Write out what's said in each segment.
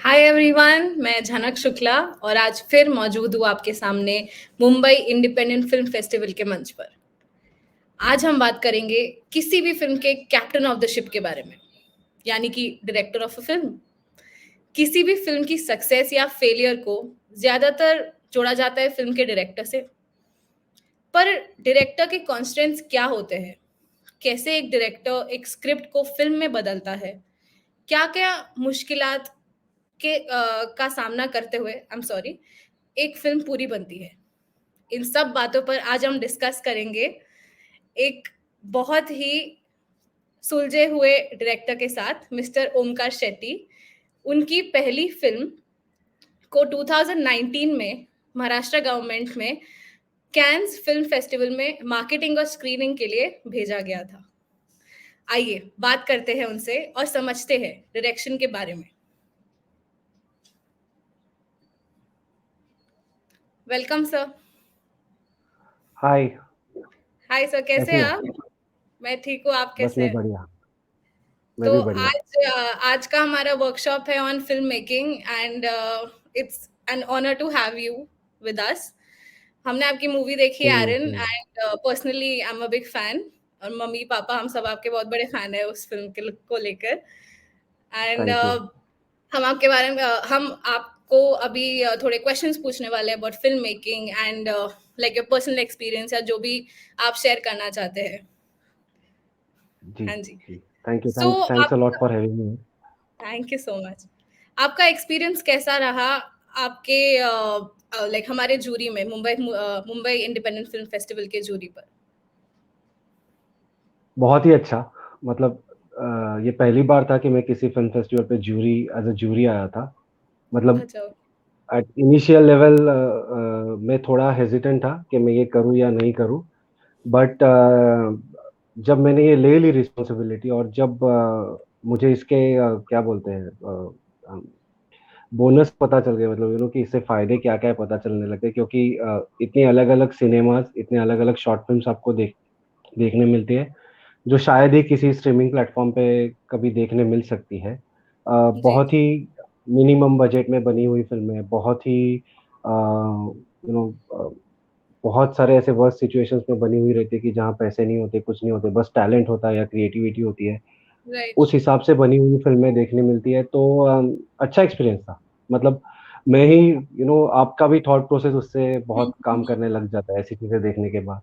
Hi everyone, मैं झनक शुक्ला और आज फिर मौजूद हूँ आपके सामने मुंबई इंडिपेंडेंट फिल्म फेस्टिवल के मंच पर। आज हम बात करेंगे किसी भी फिल्म के कैप्टन ऑफ द शिप के बारे में, यानी कि डायरेक्टर ऑफ अ फिल्म। किसी भी फिल्म की सक्सेस या फेलियर को ज्यादातर जोड़ा जाता है फिल्म के डायरेक्टर से। पर डायरेक्टर के कॉन्स्टेंट्स क्या होते हैं? कैसे एक डायरेक्टर एक स्क्रिप्ट को फिल्म में बदलता है? क्या-क्या मुश्किलात का सामना करते हुए एक फिल्म पूरी बनती है? इन सब बातों पर आज हम डिस्कस करेंगे एक बहुत ही सुलझे हुए डायरेक्टर के साथ, मिस्टर ओमकार शेट्टी। उनकी पहली फिल्म को 2019 में महाराष्ट्र गवर्नमेंट में कैन्स फिल्म फेस्टिवल में मार्केटिंग और स्क्रीनिंग के लिए भेजा गया था। आइए बात करते हैं उनसे और समझते हैं डायरेक्शन के बारे में। Welcome sir. Hi. Hi sir, कैसे कैसी हैं हो? आप? मैं ठीक हूँ, आप बस कैसे मैं हैं? बढ़िया। मैं तो भी बढ़िया। आज का हमारा वर्कशॉप है on film making and it's an honour to have you with us. हमने आपकी मूवी देखी है एरन hmm. And personally I am a big fan, और मम्मी पापा हम सब आपके बहुत बड़े फैन है उस फिल्म के को लेकर। And thank you. हम आपके बारे में हम आपको अभी थोड़े क्वेश्चंस पूछने वाले हैं about film making and like your personal experience या जो भी आप शेयर करना चाहते हैं। जी हाँ जी। जी। Thank you. So thanks a lot आपका for having me. Thank you so much. आपका एक्सपीरियंस कैसा रहा आपके लाइक हमारे जूरी में, मुंबई इंडिपेंडेंट फिल्म फेस्टिवल के जूरी पर? बहुत ही अच्छा। मतलब ये पहली बार था कि मैं किसी फिल्म फेस्टिवल पे जूरी एज अ जूरी आया था। मतलब अच्छा। एट इनिशियल लेवल मैं थोड़ा हेजिटेंट था कि मैं ये करूँ या नहीं करूँ। बट जब मैंने ये ले ली रिस्पॉन्सिबिलिटी और जब मुझे इसके क्या बोलते हैं बोनस पता चल गए, मतलब कि इससे फायदे क्या क्या है पता चलने लगे, क्योंकि इतनी अलग अलग सिनेमाज, इतने अलग अलग शॉर्ट फिल्म्स आपको देखने मिलती है जो शायद ही किसी स्ट्रीमिंग प्लेटफॉर्म पे कभी देखने मिल सकती है। जी। बहुत ही मिनिमम बजट में बनी हुई फिल्म है, बहुत ही यू नो बहुत सारे ऐसे वर्स्ट सिचुएशंस में बनी हुई रहती है कि जहाँ पैसे नहीं होते, कुछ नहीं होते, बस टैलेंट होता है या क्रिएटिविटी होती है। राइट। उस हिसाब से बनी हुई फिल्में देखने मिलती है, तो अच्छा एक्सपीरियंस था। मतलब मैं ही आपका भी थॉट प्रोसेस उससे बहुत काम करने लग जाता है ऐसी चीजें देखने के बाद।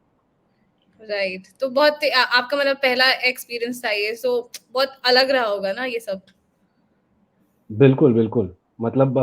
राइट, तो बहुत आपका मतलब पहला एक्सपीरियंस था ये, सो बहुत अलग रहा होगा ना ये सब? बिल्कुल बिल्कुल। मतलब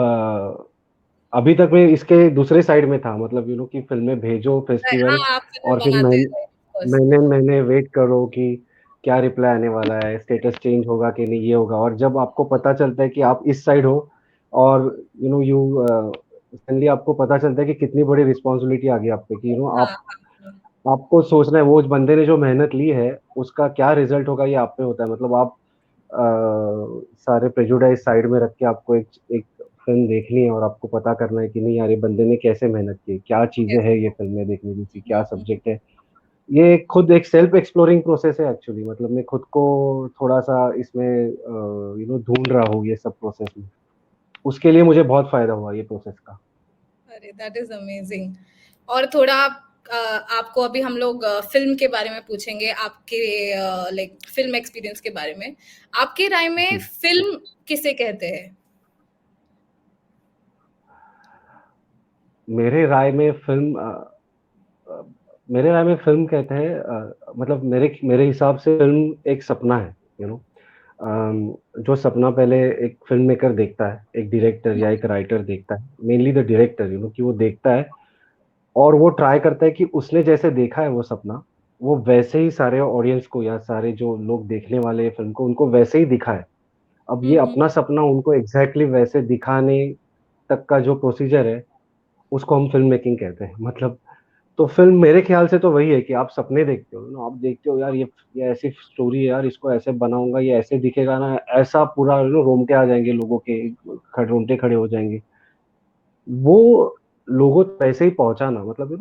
अभी तक मैं इसके दूसरे साइड में था, मतलब कि फिल्में भेजो हाँ, फेस्टिवल आप फिल्में और फिर बनाते हैं, राइट, ऑफ कोर्स। महीने महीने वेट करो कि क्या रिप्लाई आने वाला है, स्टेटस चेंज होगा कि नहीं, ये होगा। और जब आपको पता चलता है कि आप इस साइड हो और यू सडनली आपको पता चलता है कि कितनी बड़ी रिस्पॉन्सिबिलिटी आ गई आप पे, कि हाँ, आप हाँ, आपको सोचना है वो बंदे ने जो मेहनत ली है उसका क्या रिजल्ट होगा, ये आप पे होता है। मतलब आप सारे प्रेजुडाइज साइड में रख के आपको एक एक फिल्म देखनी है और आपको पता करना है कि नहीं यार, ये बंदे ने कैसे मेहनत की, क्या चीजें यस। हैं ये फिल्म में देखने जैसी, क्या सब्जेक्ट है। ये खुद एक सेल्फ एक्सप्लोरिंग प्रोसेस है एक्चुअली। मतलब मैं खुद को थोड़ा सा इसमें ढूंढ रहा हूँ ये सब प्रोसेस में। उसके लिए मुझे बहुत फायदा हुआ ये प्रोसेस का। अरे दैट इज अमेजिंग। और थोड़ा आपको अभी हम लोग फिल्म के बारे में पूछेंगे, आपके लाइक फिल्म एक्सपीरियंस के बारे में। आपके राय में जी। फिल्म किसे कहते हैं? मेरे राय में फिल्म अ, मेरे राय में फिल्म कहते हैं मतलब मेरे मेरे हिसाब से फिल्म एक सपना है। यू नो जो सपना पहले एक फिल्म मेकर देखता है, एक डायरेक्टर या एक राइटर देखता है, मेनली द डायरेक्टर, कि वो देखता है और वो ट्राई करता है कि उसने जैसे देखा है वो सपना, वो वैसे ही सारे ऑडियंस को या सारे जो लोग देखने वाले हैं फिल्म को, उनको वैसे ही दिखाए। अब ये हम्म। अपना सपना उनको एग्जैक्टली वैसे दिखाने तक का जो प्रोसीजर है, उसको हम फिल्म मेकिंग कहते हैं। मतलब तो फिल्म मेरे ख्याल से तो वही है कि आप सपने देखते हो ना, आप देखते हो यार ये ऐसी स्टोरी है यार, इसको ऐसे बनाऊंगा, ये ऐसे दिखेगा ना, ऐसा पूरा रोंगटे आ जाएंगे लोगों के, रोंगटे खड़े हो जाएंगे। वो लोगों तक वैसे ही पहुंचाना, मतलब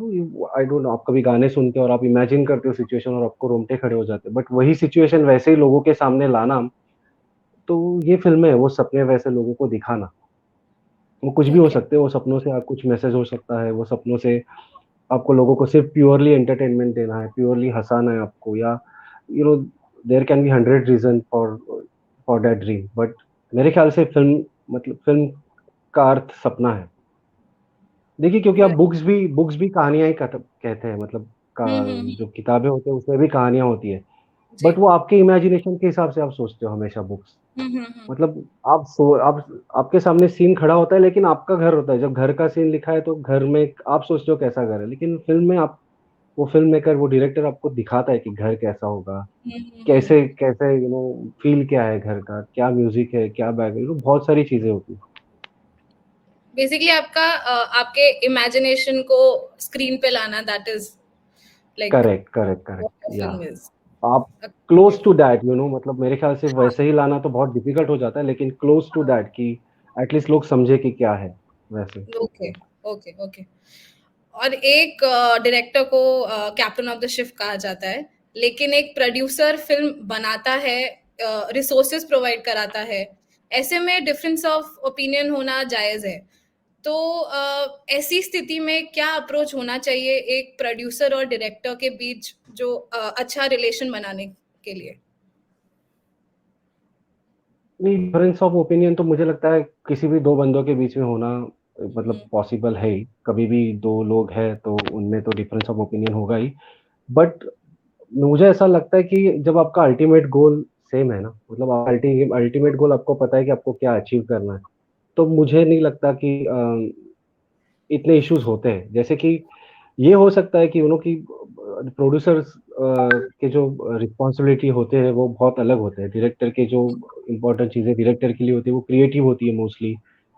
आई डोंट नो, आप कभी गाने सुनते हो और आप इमेजिन करते हो सिचुएशन और आपको रोंगटे खड़े हो जाते हैं, बट वही सिचुएशन वैसे ही लोगों के सामने लाना, तो ये फिल्म है वो सपने वैसे लोगों को दिखाना। वो कुछ भी हो ओके। सकते हैं, वो सपनों से आप कुछ मैसेज हो सकता है, वो सपनों से आपको लोगों को सिर्फ प्योरली एंटरटेनमेंट देना है, प्योरली हंसाना है आपको, या you know there can be 100 reason for that dream, but मेरे ख्याल से फिल्म का अर्थ सपना है। देखिए, क्योंकि आप राइट। बुक्स भी कहानियां ही कहते हैं, मतलब का हम्म। जो किताबें होते हैं उसमें भी कहानियां होती है, जी। बट वो आपके इमेजिनेशन के हिसाब से आप सोचते हो हमेशा बुक्स। हम्म। मतलब आप आपके सामने सीन खड़ा होता है, लेकिन आपका घर होता है, जब घर का सीन लिखा है तो घर में आप सोचते हो कैसा घर है, लेकिन फिल्म में आप, वो फिल्म मेकर, वो डायरेक्टर आपको दिखाता है कि घर कैसा होगा, कैसे हम्म। कैसे फील क्या है घर का, क्या म्यूजिक है, क्या बैकग्राउंड, बहुत सारी चीजें होती है। बेसिकली आपका आपके इमेजिनेशन को स्क्रीन पे लाना, that is like correct, correct, correct, what a या फिल्म इज। आप क्लोज टू दैट, मतलब मेरे ख्याल से वैसे ही लाना तो बहुत डिफिकल्ट हो जाता है, लेकिन क्लोज टू दैट कि एटलीस्ट लोग समझे कि क्या है वैसे। Okay okay okay. और एक डायरेक्टर को कैप्टन ऑफ द शिप कहा जाता है, लेकिन एक प्रोड्यूसर फिल्म बनाता है, रिसोर्सेज प्रोवाइड कराता है। ऐसे में डिफरेंस ऑफ ओपिनियन होना जायज है। तो ऐसी स्थिति में क्या अप्रोच होना चाहिए एक प्रोड्यूसर और डायरेक्टर के बीच, जो अच्छा रिलेशन बनाने के लिए? नहीं, डिफरेंस ऑफ ओपिनियन तो मुझे लगता है किसी भी दो बंदों के बीच में होना मतलब पॉसिबल है ही, कभी भी दो लोग हैं तो उनमें तो डिफरेंस ऑफ ओपिनियन होगा ही, बट मुझे ऐसा लगता है कि जब आपका अल्टीमेट गोल सेम है ना, मतलब अल्टीमेट गोल आपको पता है कि आपको क्या अचीव करना है, तो मुझे नहीं लगता कि इतने इश्यूज होते हैं। जैसे कि ये हो सकता है कि की प्रोड्यूसर्स के जो रिस्पॉन्सिबिलिटी होते हैं वो बहुत अलग होते हैं, डायरेक्टर के जो इम्पोर्टेंट चीज़ें डायरेक्टर के लिए होती है वो क्रिएटिव होती है मोस्टली,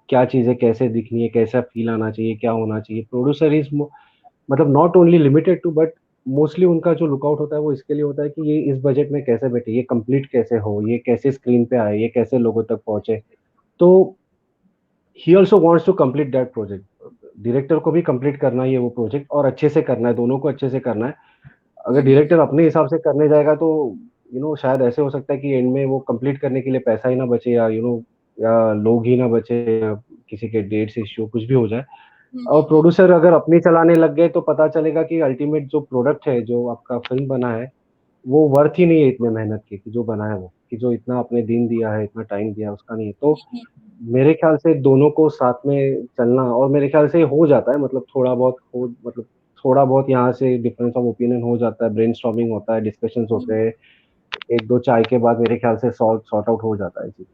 क्या चीज़ें कैसे दिखनी है, कैसा फील आना चाहिए, क्या होना चाहिए। प्रोड्यूसर इज मतलब not only limited to, but mostly उनका जो लुकआउट होता है वो इसके लिए होता है कि ये इस बजट में कैसे बैठे, ये कंप्लीट कैसे हो, ये कैसे स्क्रीन पे आए, ये कैसे लोगों तक पहुंचे। तो he also wants to complete that project, director को भी कंप्लीट करना ही है वो प्रोजेक्ट, और अच्छे से करना है, दोनों को अच्छे से करना है। अगर डायरेक्टर अपने हिसाब से करने जाएगा तो शायद ऐसे हो सकता है कि एंड में वो कंप्लीट करने के लिए पैसा ही ना बचे, या या लोग ही ना बचे, या किसी के डेट्स इश्यू कुछ भी हो जाए। और प्रोड्यूसर अगर अपनी चलाने लग गए तो पता चलेगा कि अल्टीमेट जो प्रोडक्ट है, जो आपका फिल्म बना है, वो वर्थ ही नहीं है इतने मेहनत की, कि जो बना है वो, कि जो इतना आपने दिन दिया है, इतना टाइम दिया है, उसका नहीं है। तो मेरे ख्याल से दोनों को साथ में चलना, और मेरे ख्याल से हो जाता है, मतलब थोड़ा बहुत यहाँ से डिफरेंस ऑफ ओपिनियन हो जाता है, ब्रेनस्टॉर्मिंग होता है, डिस्कशंस होते हैं, एक दो चाय के बाद मेरे ख्याल से सॉर्ट आउट हो जाता है जी।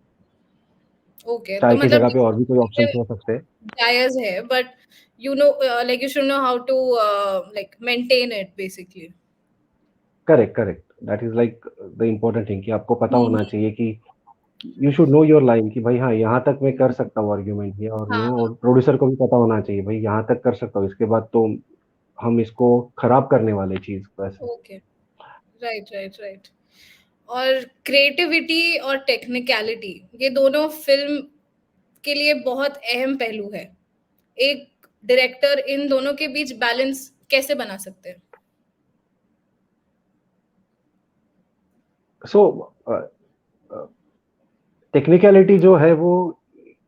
ओके, तो चाय की मतलब जगह पे और भी कोई ऑप्शन हो सकते हैं। जायज है, but you know, like you should know how to like maintain it basically. Correct, correct, that is like the important thing, कि आपको पता होना हम्म। चाहिए कि you should know your line, कि भाई हाँ, यहाँ तक मैं कर सकता हूँ आर्ग्यूमेंट ये, और हाँ हाँ। और प्रोड्यूसर को भी पता होना चाहिए भाई यहाँ तक कर सकता हूँ, इसके बाद तो हम इसको खराब करने वाले चीज को ऐसे। ओके। Right right right. और क्रिएटिविटी और टेक्निकलिटी, ये दोनों फिल्म के लिए बहुत अहम पहलू है। एक डायरेक्टर इन दोनों के बीच बैलेंस कैसे बना सकते हैं? सो टेक्निकलिटी जो है वो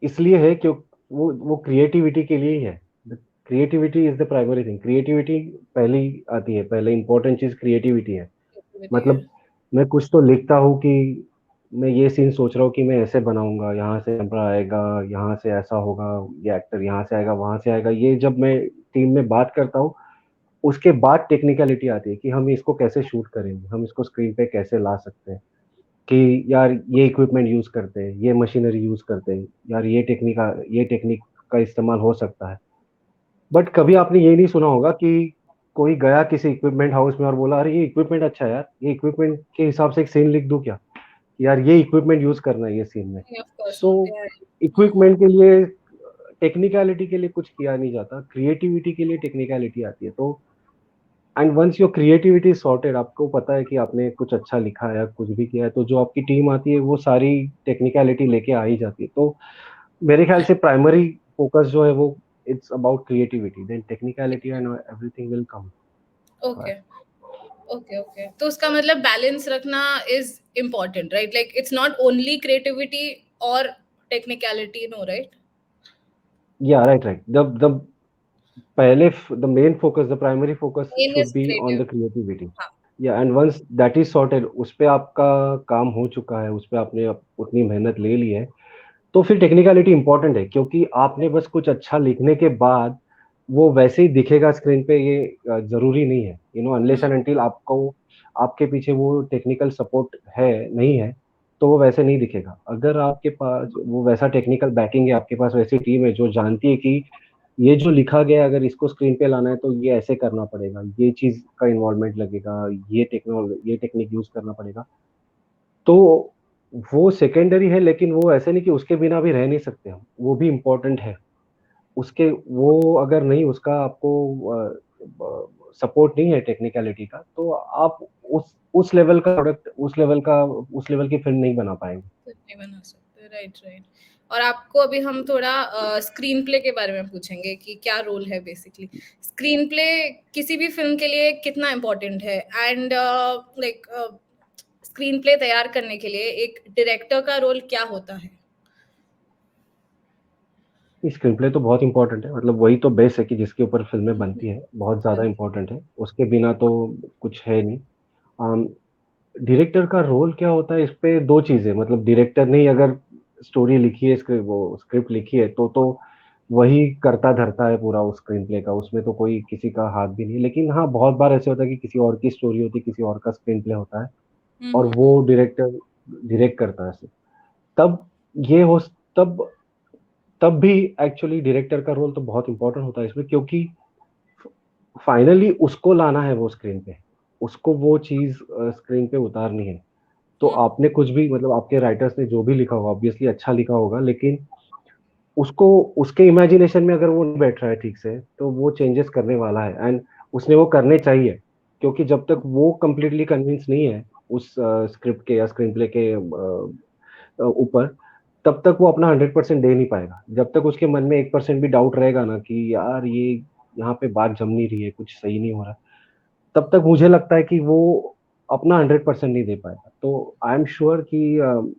इसलिए है क्यों, वो क्रिएटिविटी के लिए ही है। Creativity is the primary thing, creativity पहली आती है, पहले इंपॉर्टेंट चीज क्रिएटिविटी है। क्रिएटिविटी है। मतलब मैं कुछ तो लिखता हूँ कि मैं ये सीन सोच रहा हूँ कि मैं ऐसे बनाऊंगा, यहाँ से कैमरा आएगा, यहाँ से ऐसा होगा, ये एक्टर यहाँ से आएगा, वहां से आएगा, ये जब मैं टीम में बात करता हूँ, उसके बाद टेक्निकलिटी आती है कि हम इसको कैसे शूट करेंगे, हम इसको स्क्रीन पे कैसे ला सकते हैं, कि यार ये इक्विपमेंट यूज करते हैं, ये मशीनरी यूज करते हैं, यार ये टेक्निक का इस्तेमाल हो सकता है। बट कभी ओके। आपने ये नहीं सुना होगा कि कोई गया किसी इक्विपमेंट हाउस में और बोला अरे ये इक्विपमेंट अच्छा है यार, ये इक्विपमेंट के हिसाब से एक सीन लिख दूं क्या, यार ये इक्विपमेंट यूज करना है ये सीन में। ऑफ कोर्स सो नॉट यार। इक्विपमेंट के लिए, टेक्निकलिटी के लिए कुछ किया नहीं जाता, क्रिएटिविटी के लिए टेक्निकलिटी आती है। तो and once your creativity sorted, आपको पता है कि आपने कुछ अच्छा लिखा है या कुछ भी किया है, तो जो आपकी टीम आती है वो सारी टेक्निकलिटी लेके आ ही जाती है। तो मेरे ख्याल से प्राइमरी फोकस जो है वो it's about creativity, then technicality and everything will come. Okay okay okay. तो उसका मतलब बैलेंस रखना is important, right? Like it's not only creativity और technicality, no, right? Yeah, right. The पहले the main focus, the primary focus main should is be on creative. the creativity. हाँ। Yeah, and once that is sorted, उस पे आपका काम हो चुका है, उस पे आपने उतनी मेहनत ले ली है, तो फिर टेक्निकलिटी इंपॉर्टेंट है, क्योंकि आपने बस कुछ अच्छा लिखने के बाद वो वैसे ही दिखेगा स्क्रीन पे, ये जरूरी नहीं है, अनलेस एंड अनटिल आपको आपके पीछे वो टेक्निकल सपोर्ट है, नहीं है, तो वो वैसे नहीं दिखेगा। अगर आपके पास वो वैसा टेक्निकल बैकिंग है, आपके पास वैसी टीम है जो जानती है कि ये जो लिखा गया है, अगर इसको स्क्रीन पे लाना है तो ये ऐसे करना पड़ेगा, ये चीज का इन्वॉल्वमेंट लगेगा, ये टेक्निक यूज करना पड़ेगा, तो वो सेकेंडरी है, लेकिन वो ऐसे नहीं कि उसके बिना भी रह नहीं सकते हम, वो भी इम्पोर्टेंट है। उसके वो अगर नहीं, उसका आपको सपोर्ट नहीं है टेक्निकलिटी का, तो आप उस लेवल का प्रोडक्ट, उस लेवल की फिल्म नहीं बना पाएंगे। नहीं बना सकते, राइट राइट। और आपको अभी हम थोड़ा स्क्रीन प्ले के बारे में पूछेंगे कि क्या रोल है बेसिकली। स्क्रीन प्ले किसी भी फिल्म के लिए कितना इम्पोर्टेंट है, एंड लाइक स्क्रीन प्ले तैयार करने के लिए एक डायरेक्टर का रोल क्या होता है? स्क्रीन प्ले तो बहुत इंपॉर्टेंट है, मतलब वही तो बेस है कि जिसके ऊपर फिल्में बनती है, बहुत ज्यादा इंपॉर्टेंट है, उसके बिना तो कुछ है नहीं। डायरेक्टर का रोल क्या होता है, इस पे दो चीजें, मतलब डायरेक्टर ने ही अगर स्टोरी लिखी है, स्क्रिप्ट लिखी है, तो वही करता धरता है पूरा उस स्क्रीन प्ले का, उसमें तो कोई किसी का हाथ भी नहीं। लेकिन हाँ, बहुत बार ऐसे होता है कि किसी और की स्टोरी होती है, किसी और का स्क्रीन प्ले होता है, और वो डायरेक्टर डायरेक्ट करता है, तब ये हो तब तब भी एक्चुअली डायरेक्टर का रोल तो बहुत इंपॉर्टेंट होता है इसमें, क्योंकि फाइनली उसको लाना है वो स्क्रीन पे, उसको वो चीज स्क्रीन पे उतारनी है। तो आपने कुछ भी, मतलब आपके राइटर्स ने जो भी लिखा होगा, ऑब्वियसली अच्छा लिखा होगा, लेकिन उसको उसके इमेजिनेशन में अगर वो नहीं बैठ रहा है ठीक से, तो वो चेंजेस करने वाला है, एंड उसने वो करने चाहिए, क्योंकि जब तक वो कंप्लीटली कन्विंस नहीं है उस स्क्रिप्ट के या स्क्रीन प्ले के ऊपर, तब तक वो अपना 100% दे नहीं पाएगा। जब तक उसके मन में 1% भी डाउट रहेगा ना कि यार ये यहाँ पे बात जम नहीं रही है, कुछ सही नहीं हो रहा, तब तक मुझे लगता है कि वो अपना 100% नहीं दे पाएगा। तो आई एम श्योर कि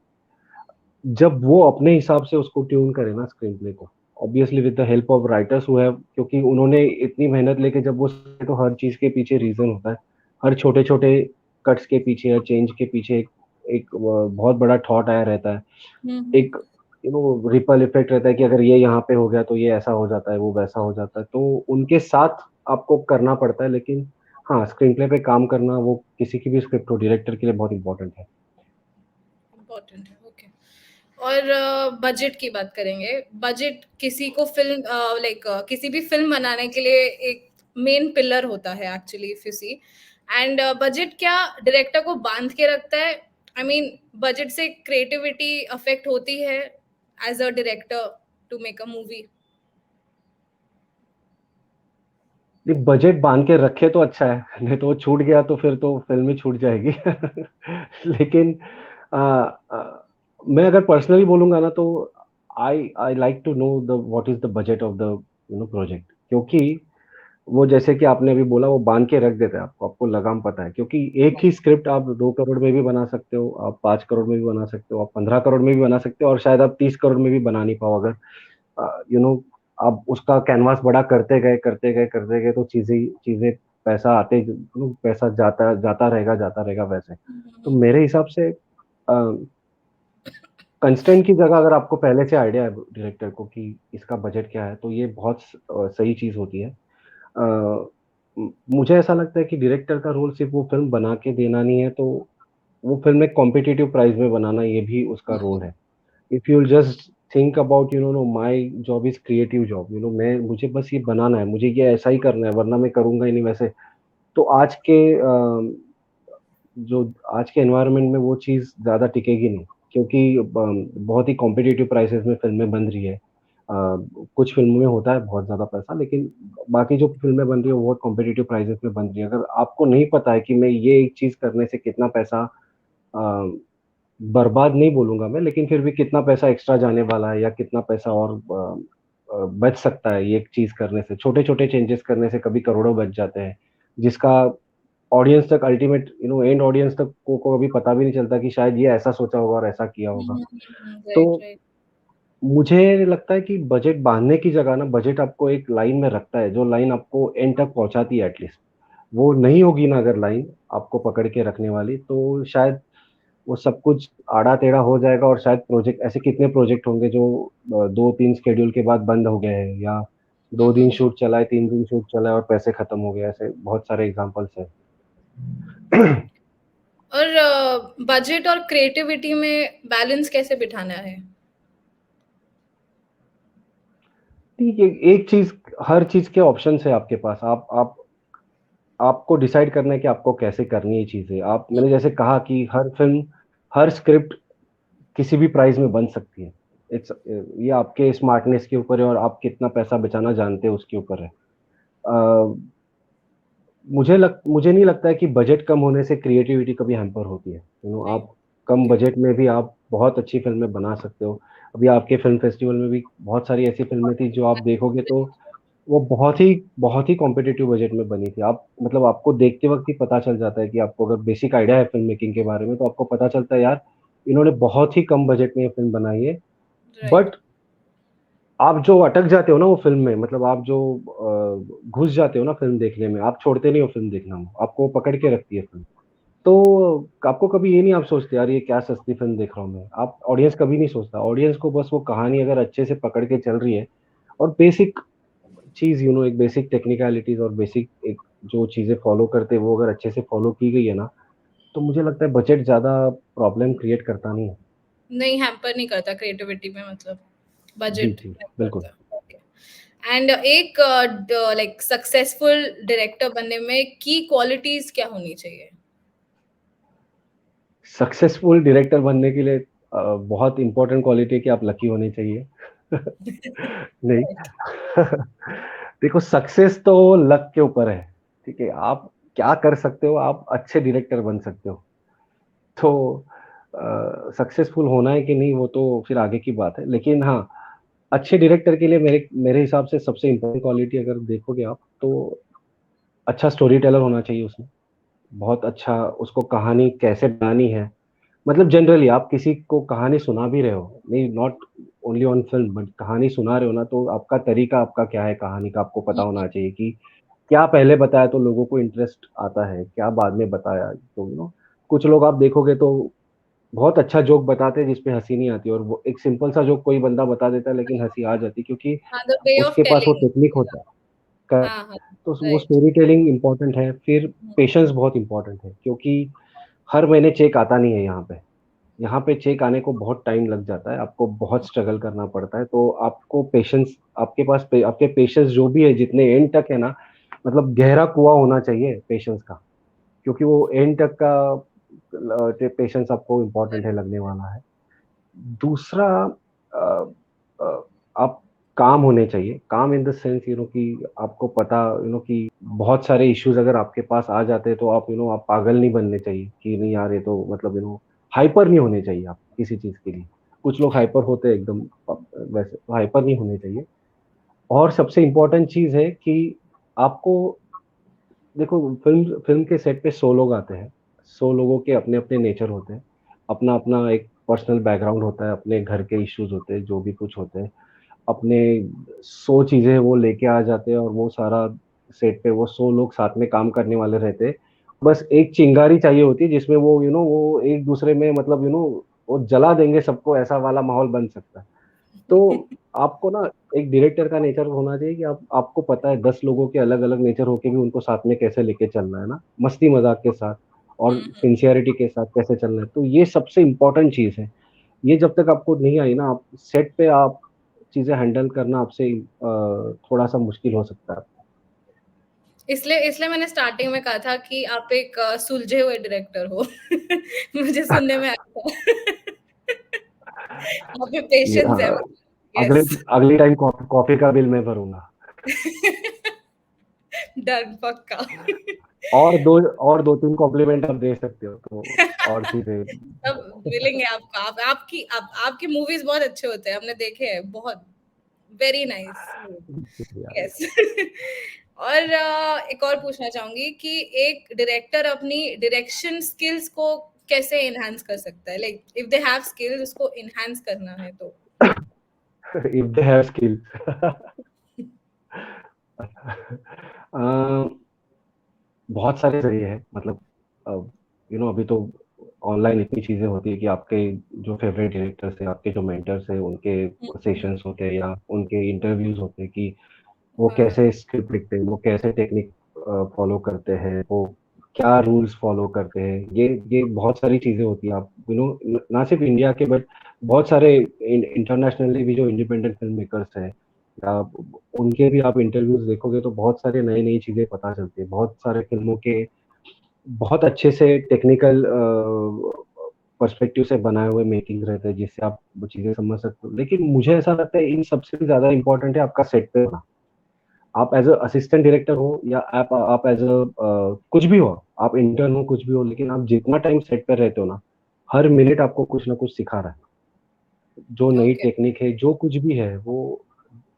जब वो अपने हिसाब से उसको ट्यून करे ना स्क्रीन प्ले को, obviously with the help of writers who have, क्योंकि उन्होंने इतनी मेहनत लेके जब वो, तो हर चीज के पीछे रीजन होता है, हर छोटे छोटे कट्स के पीछे या चेंज के पीछे एक बहुत बड़ा थॉट आया रहता है, एक रिपल इफेक्ट रहता है कि अगर ये यहाँ पे हो गया तो ये ऐसा हो जाता है, वो वैसा हो जाता है, तो उनके साथ आपको करना पड़ता है। लेकिन हाँ, स्क्रीन प्ले पे काम करना वो किसी की भी स्क्रिप्ट हो, डायरेक्टर के लिए बहुत इंपॉर्टेंट है। इम्पोर्टेंट है, ओके। और बजट की बात करेंगे। बजट किसी को फिल्म लाइक किसी भी फिल्म बनाने के लिए एक मेन पिलर होता है actually, if you see. And budget क्या डायरेक्टर को बांध के रखता है? आई मीन बजट से क्रिएटिविटी अफेक्ट होती है as a director to make a movie? Budget बांध के रखे तो अच्छा है, नहीं तो वो छूट गया तो फिर तो फिल्म ही छूट जाएगी। लेकिन आ, आ, मैं अगर पर्सनली बोलूंगा ना, तो I I like to know the what is the budget of the project, क्योंकि वो जैसे कि आपने अभी बोला, वो बांध के रख देता है आपको, आपको लगाम पता है, क्योंकि एक ही स्क्रिप्ट आप 2 करोड़ में भी बना सकते हो, आप 5 करोड़ में भी बना सकते हो, आप 15 करोड़ में भी बना सकते हो, और शायद आप 30 करोड़ में भी बना नहीं पाओ, अगर यू नो आप उसका कैनवास बड़ा करते गए तो चीजें चीजें पैसा पैसा जाता जाता रहेगा वैसे। तो मेरे हिसाब से कंस्टेंट की जगह अगर आपको पहले से आइडिया है डायरेक्टर को कि इसका बजट क्या है, तो ये बहुत सही चीज होती है। मुझे ऐसा लगता है कि डायरेक्टर का रोल सिर्फ वो फिल्म बना के देना नहीं है, तो वो फिल्म एक कॉम्पिटिटिव प्राइस में बनाना, ये भी उसका रोल है। If you just think about, no my job is creative job, मैं मुझे बस ये बनाना है, मुझे ये ऐसा ही करना है, वरना मैं करूंगा ही नहीं वैसे। तो जो आज के एनवायरनमेंट में वो चीज ज्यादा टिकेगी नहीं, क्योंकि बहुत ही कॉम्पिटिटिव प्राइसेस में फिल्में बन रही है। कुछ फिल्मों में होता है बहुत ज्यादा पैसा, लेकिन बाकी जो फिल्में बन रही है वो बहुत कॉम्पिटिटिव प्राइसेस में बन रही है। अगर आपको नहीं पता है कि मैं ये एक चीज करने से कितना पैसा, बर्बाद नहीं बोलूंगा मैं, लेकिन फिर भी कितना पैसा एक्स्ट्रा जाने वाला है, या कितना पैसा और बच सकता है ये एक चीज करने से, छोटे छोटे चेंजेस करने से कभी करोड़ों बच जाते हैं, जिसका ऑडियंस तक, अल्टीमेट एंड ऑडियंस तक को कभी पता भी नहीं चलता कि शायद ये ऐसा सोचा होगा और ऐसा किया होगा। तो राइट राइट। मुझे लगता है कि बजट बांधने की जगह ना, बजट आपको एक लाइन में रखता है, जो लाइन आपको एंड तक पहुंचाती है एटलीस्ट। वो नहीं होगी ना अगर लाइन आपको पकड़ के रखने वाली, तो शायद वो सब कुछ आड़ा टेढ़ा हो जाएगा, और शायद प्रोजेक्ट, ऐसे कितने प्रोजेक्ट होंगे जो 2-3 शेड्यूल के बाद बंद हो गए हैं, या हुँ, 2 दिन हुँ। शूट चला है, 3 दिन शूट चला है और पैसे खत्म हो गए, ऐसे बहुत सारे एग्जांपल्स हैं। और बजट और क्रिएटिविटी में बैलेंस कैसे बिठाना है? ठीक है, एक चीज, हर चीज के ऑप्शंस है आपके पास। आप आपको डिसाइड करना है कि आपको कैसे करनी है चीजें। आप, हुँ, मैंने जैसे कहा कि हर फिल्म, हर स्क्रिप्ट किसी भी प्राइस में बन सकती है। इट्स, ये आपके स्मार्टनेस के ऊपर है, और आप कितना पैसा बचाना जानते हैं उसके ऊपर है। अ, मुझे नहीं लगता है कि बजट कम होने से क्रिएटिविटी कभी हैम्पर होती है। नहीं, आप कम ओके, बजट में भी आप बहुत अच्छी फिल्में बना सकते हो। अभी आपके फिल्म फेस्टिवल में भी बहुत सारी ऐसी फिल्में थी जो आप देखोगे तो वो बहुत ही कॉम्पिटिटिव बजट में बनी थी। आप मतलब आपको देखते वक्त ही पता चल जाता है कि आपको अगर बेसिक आइडिया है फिल्म मेकिंग के बारे में, तो आपको पता चलता है यार, इन्होंने बहुत ही कम बजट में ये फिल्म बनाई है। राइट। बट आप जो अटक जाते हो ना वो फिल्म में, मतलब आप जो घुस जाते हो ना फिल्म देखने में, आप छोड़ते नहीं हो फिल्म देखना, आपको पकड़ के रखती है फिल्म। तो आपको कभी ये नहीं आप सोचते यार ये क्या सस्ती फिल्म देख रहा हूँ मैं। आप, ऑडियंस कभी नहीं सोचता, ऑडियंस को बस वो कहानी अगर अच्छे से पकड़ के चल रही है, और बेसिक चीज, एक बेसिक टेक्निकलिटीज और बेसिक एक जो चीजें फॉलो करते हैं वो अगर अच्छे से फॉलो की गई है ना, तो मुझे लगता है बजट ज्यादा प्रॉब्लम क्रिएट करता नहीं है। नहीं हैम्पर नहीं करता क्रिएटिविटी में, मतलब जी बजट जी हेल्प बिल्कुल। करता है। ओके। एंड एक लाइक सक्सेसफुल डायरेक्टर बनने में की क्वालिटीज क्या होनी चाहिए? सक्सेसफुल डायरेक्टर बनने के लिए बहुत इंपॉर्टेंट क्वालिटी है कि आप लकी होने चाहिए। नहीं। राइट। देखो, सक्सेस तो लक के ऊपर है। ठीक है, आप क्या कर सकते हो, आप अच्छे डायरेक्टर बन सकते हो। तो सक्सेसफुल होना है कि नहीं वो तो फिर आगे की बात है, लेकिन हाँ, अच्छे डायरेक्टर के लिए मेरे मेरे हिसाब से सबसे इम्पोर्टेंट क्वालिटी अगर देखोगे आप, तो अच्छा स्टोरी टेलर होना चाहिए उसमें। बहुत अच्छा, उसको कहानी कैसे बनानी है, मतलब जनरली आप किसी को कहानी सुना भी रहे हो, नहीं not only on film, but कहानी सुना रहे हो ना, तो आपका तरीका आपका क्या है कहानी का, आपको पता होना चाहिए कि क्या पहले बताया तो लोगों को इंटरेस्ट आता है, क्या बाद में बताया। तो कुछ लोग आप देखोगे तो बहुत अच्छा जोक बताते हैं जिसपे हंसी नहीं आती, और वो एक सिंपल सा जोक कोई बंदा बता देता है लेकिन हंसी आ जाती, क्योंकि हाँ, द वे ऑफ उसके पास वो टेलिंग। टेक्निक होता है। हाँ, हाँ, तो वो राइट। स्टोरी टेलिंग इम्पोर्टेंट है, फिर पेशेंस बहुत इंपॉर्टेंट है, क्योंकि हर महीने चेक आता नहीं है यहाँ पे। यहाँ पे चेक आने को बहुत टाइम लग जाता है, आपको बहुत स्ट्रगल करना पड़ता है, तो आपको पेशेंस, आपके पास आपके पेशेंस जो भी है जितने एंड तक है ना, मतलब गहरा कुआं होना चाहिए पेशेंस का, क्योंकि वो एंड तक का पेशेंस आपको इम्पोर्टेंट है, लगने वाला है। दूसरा, अ, अ, आप काम होने चाहिए, काम इन द सेंस कि आपको पता, कि बहुत सारे इश्यूज अगर आपके पास आ जाते हैं तो आप आप पागल नहीं बनने चाहिए कि नहीं यार ये तो मतलब हाइपर नहीं होने चाहिए आप किसी चीज के लिए। कुछ लोग हाइपर होते हैं एकदम, वैसे हाइपर नहीं होने चाहिए। और सबसे इम्पोर्टेंट चीज है कि आपको, देखो, फिल्म फिल्म के सेट पे 100 लोग आते हैं, 100 लोगों के अपने अपने नेचर होते हैं, अपना अपना एक पर्सनल बैकग्राउंड होता है, अपने घर के इश्यूज होते हैं, जो भी कुछ होते हैं, अपने 100 चीजें वो लेके आ जाते हैं, और वो सारा सेट पे वो 100 लोग साथ में काम करने वाले रहते हैं। बस एक चिंगारी चाहिए होती है जिसमें वो वो एक दूसरे में, मतलब वो जला देंगे सबको, ऐसा वाला माहौल बन सकता है। तो आपको ना एक डायरेक्टर का नेचर होना चाहिए कि आपको पता है 10 लोगों के अलग अलग नेचर होके भी उनको साथ में कैसे लेके चलना है ना, मस्ती मजाक के साथ और सिंसियरिटी के साथ कैसे चलना है। तो ये सबसे इम्पोर्टेंट चीज है। ये जब तक आपको नहीं आई ना, आप सेट पे आप चीजें हैंडल करना आपसे थोड़ा सा मुश्किल हो सकता है। इसलिए इसलिए मैंने स्टार्टिंग में कहा था कि आप एक सुलझे हुए डायरेक्टर हो। मुझे सुनने में आया था। आप में ये पेशेंस है, हाँ, मतलब अगले यस। अगली टाइम कॉफी का बिल मैं भरूंगा। डन, पक्का। और दो तीन कॉम्प्लीमेंट आप दे सकते हो तो, और चीजें। तब मिलेंगे आपको। आपकी मूवीज बहुत अच्छे होते हैं, हमने देखे हैं बहुत। Very nice. यस। और एक और पूछना चाहूंगी कि एक डायरेक्टर अपनी डायरेक्शन स्किल्स को कैसे एनहांस कर सकता है, like if they have skills उसको एनहांस करना है तो? if they have skills. बहुत सारे जरिए हैं, मतलब अभी तो ऑनलाइन इतनी चीजें होती है कि आपके जो फेवरेट डायरेक्टर्स हैं, आपके जो मेंटर्स हैं, उनके सेशंस होते हैं या उनके इंटरव्यूज होते हैं कि वो कैसे स्क्रिप्ट लिखते हैं, वो कैसे टेक्निक फॉलो करते हैं, वो क्या रूल्स फॉलो करते हैं। ये बहुत सारी चीजें होती है। आप ना सिर्फ इंडिया के बट बहुत सारे इंटरनेशनली भी जो इंडिपेंडेंट फिल्म मेकर्स हैं, आप उनके भी आप इंटरव्यूज देखोगे तो बहुत सारे नई नई चीजें पता चलती है। बहुत सारे फिल्मों के बहुत अच्छे से टेक्निकल पर्सपेक्टिव से बनाए हुए मेकिंग रहते हैं, जिससे आप वो चीजें समझ सकते हो। लेकिन मुझे ऐसा लगता है इन सबसे भी ज्यादा इंपॉर्टेंट है आपका सेट पे होना। आप एज अ असिस्टेंट डायरेक्टर हो या आप एज अ कुछ भी हो, आप इंटर्न हो, कुछ भी हो, लेकिन आप जितना टाइम सेट पर रहते हो ना, हर मिनट आपको कुछ ना कुछ सिखा रहा है। जो नई ओके। टेक्निक है, जो कुछ भी है, वो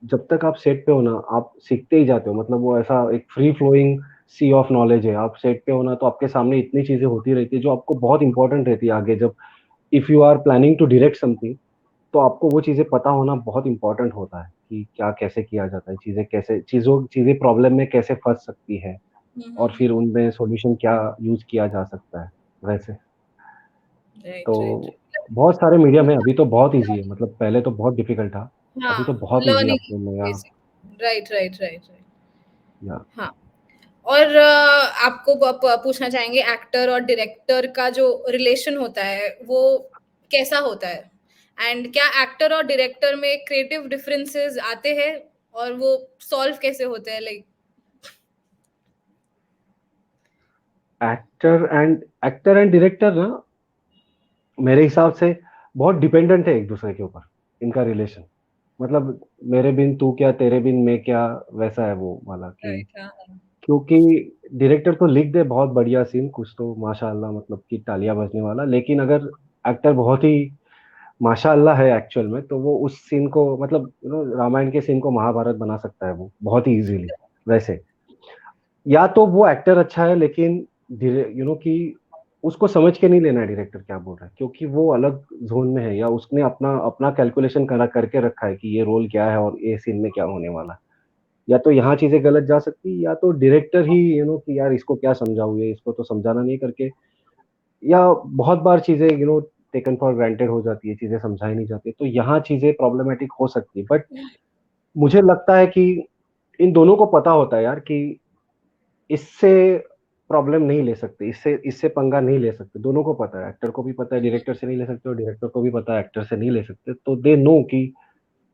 जब तक आप सेट पे हो ना, आप सीखते ही जाते हो। मतलब वो ऐसा एक free flowing sea of knowledge है। आप सेट पे हो ना, तो आपके सामने इतनी चीजें होती रहती है जो आपको बहुत इंपॉर्टेंट रहती है आगे। जब if you are planning to direct something, तो आपको वो चीजें पता होना बहुत इंपॉर्टेंट होता है कि क्या कैसे किया जाता है, चीजें प्रॉब्लम में कैसे फंस सकती है, और फिर उनमें सॉल्यूशन क्या यूज किया जा सकता है वैसे। तो राइट, राइट। बहुत सारे मीडियम है। अभी तो बहुत इजी है, मतलब पहले तो बहुत डिफिकल्ट था। अभी तो हाँ, बहुत इजी है लर्निंग आपको नया। Basic. Right, right, right, right. या हाँ, और आपको पूछना चाहेंगे एक्टर और डायरेक्टर का जो रिलेशन होता है वो कैसा होता है? एंड क्या एक्टर और डायरेक्टर में क्रिएटिव डिफरेंसेस आते हैं और वो सॉल्व कैसे होते हैं? लाइक एक्टर एंड डायरेक्टर ना, मेरे हिसाब से बहुत डिपेंडेंट है एक दूसरे के ऊपर, इनका रिलेशन। मतलब मेरे बिन तू क्या, तेरे बिन मैं क्या, वैसा है वो वाला कि राइट। हाँ, हाँ। क्योंकि डायरेक्टर तो लिख दे बहुत बढ़िया सीन कुछ तो माशाल्लाह, मतलब कि तालियां बजने वाला, लेकिन अगर एक्टर बहुत ही माशाल्लाह है एक्चुअल में, तो वो उस सीन को, मतलब रामायण के सीन को महाभारत बना सकता है वो बहुत ही इजीली वैसे। या तो वो एक्टर अच्छा है, लेकिन कि उसको समझ के नहीं लेना है डायरेक्टर क्या बोल रहा है, क्योंकि वो अलग जोन में है, या उसने अपना अपना कैलकुलेशन करके रखा है कि ये रोल क्या है और ये सीन में क्या होने वाला है। या तो यहाँ चीजें गलत जा सकती है, या तो डायरेक्टर ही कि यार इसको क्या समझाऊं, ये इसको तो समझाना नहीं करके, या बहुत बार चीजें टेकन फॉर ग्रांटेड हो जाती है, चीजें समझाई नहीं जाती, तो यहाँ चीजें प्रॉब्लमेटिक हो सकती है। बट मुझे लगता है कि इन दोनों को पता होता है यार कि इससे प्रॉब्लम नहीं ले सकते, इससे इससे पंगा नहीं ले सकते। दोनों को पता है, एक्टर को भी पता है डायरेक्टर से नहीं ले सकते, और डायरेक्टर को भी पता है एक्टर से नहीं ले सकते। तो दे नो कि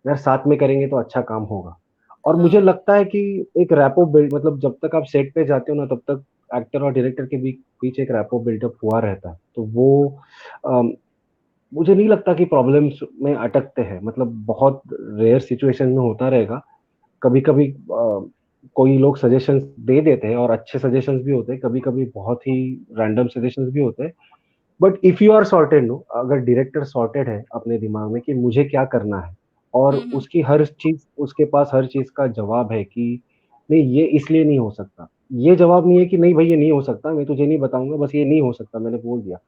यार साथ में करेंगे तो अच्छा काम होगा। और मुझे हाँ। लगता है कि एक रैपो बिल्ड, मतलब जब तक आप सेट पे जाते हो ना, तब तक एक्टर और डायरेक्टर के बीच एक रैपो बिल्डअप हुआ रहता है। तो वो अम, मुझे नहीं लगता कि प्रॉब्लम्स में अटकते हैं। मतलब बहुत रेयर सिचुएशन में होता रहेगा। कभी कभी कोई लोग सजेशंस दे देते हैं, और अच्छे सजेशंस भी होते हैं, कभी कभी बहुत ही रैंडम सजेशंस भी होते हैं। But if you are sorted, no, अगर डायरेक्टर सॉर्टेड है अपने दिमाग में कि मुझे क्या करना है, और हम्म। उसकी हर चीज, उसके पास हर चीज का जवाब है कि नहीं ये इसलिए नहीं हो सकता, ये जवाब नहीं है कि नहीं भाई ये नहीं हो सकता, मैं तुझे नहीं बताऊंगा, बस ये नहीं हो सकता, मैंने बोल दिया।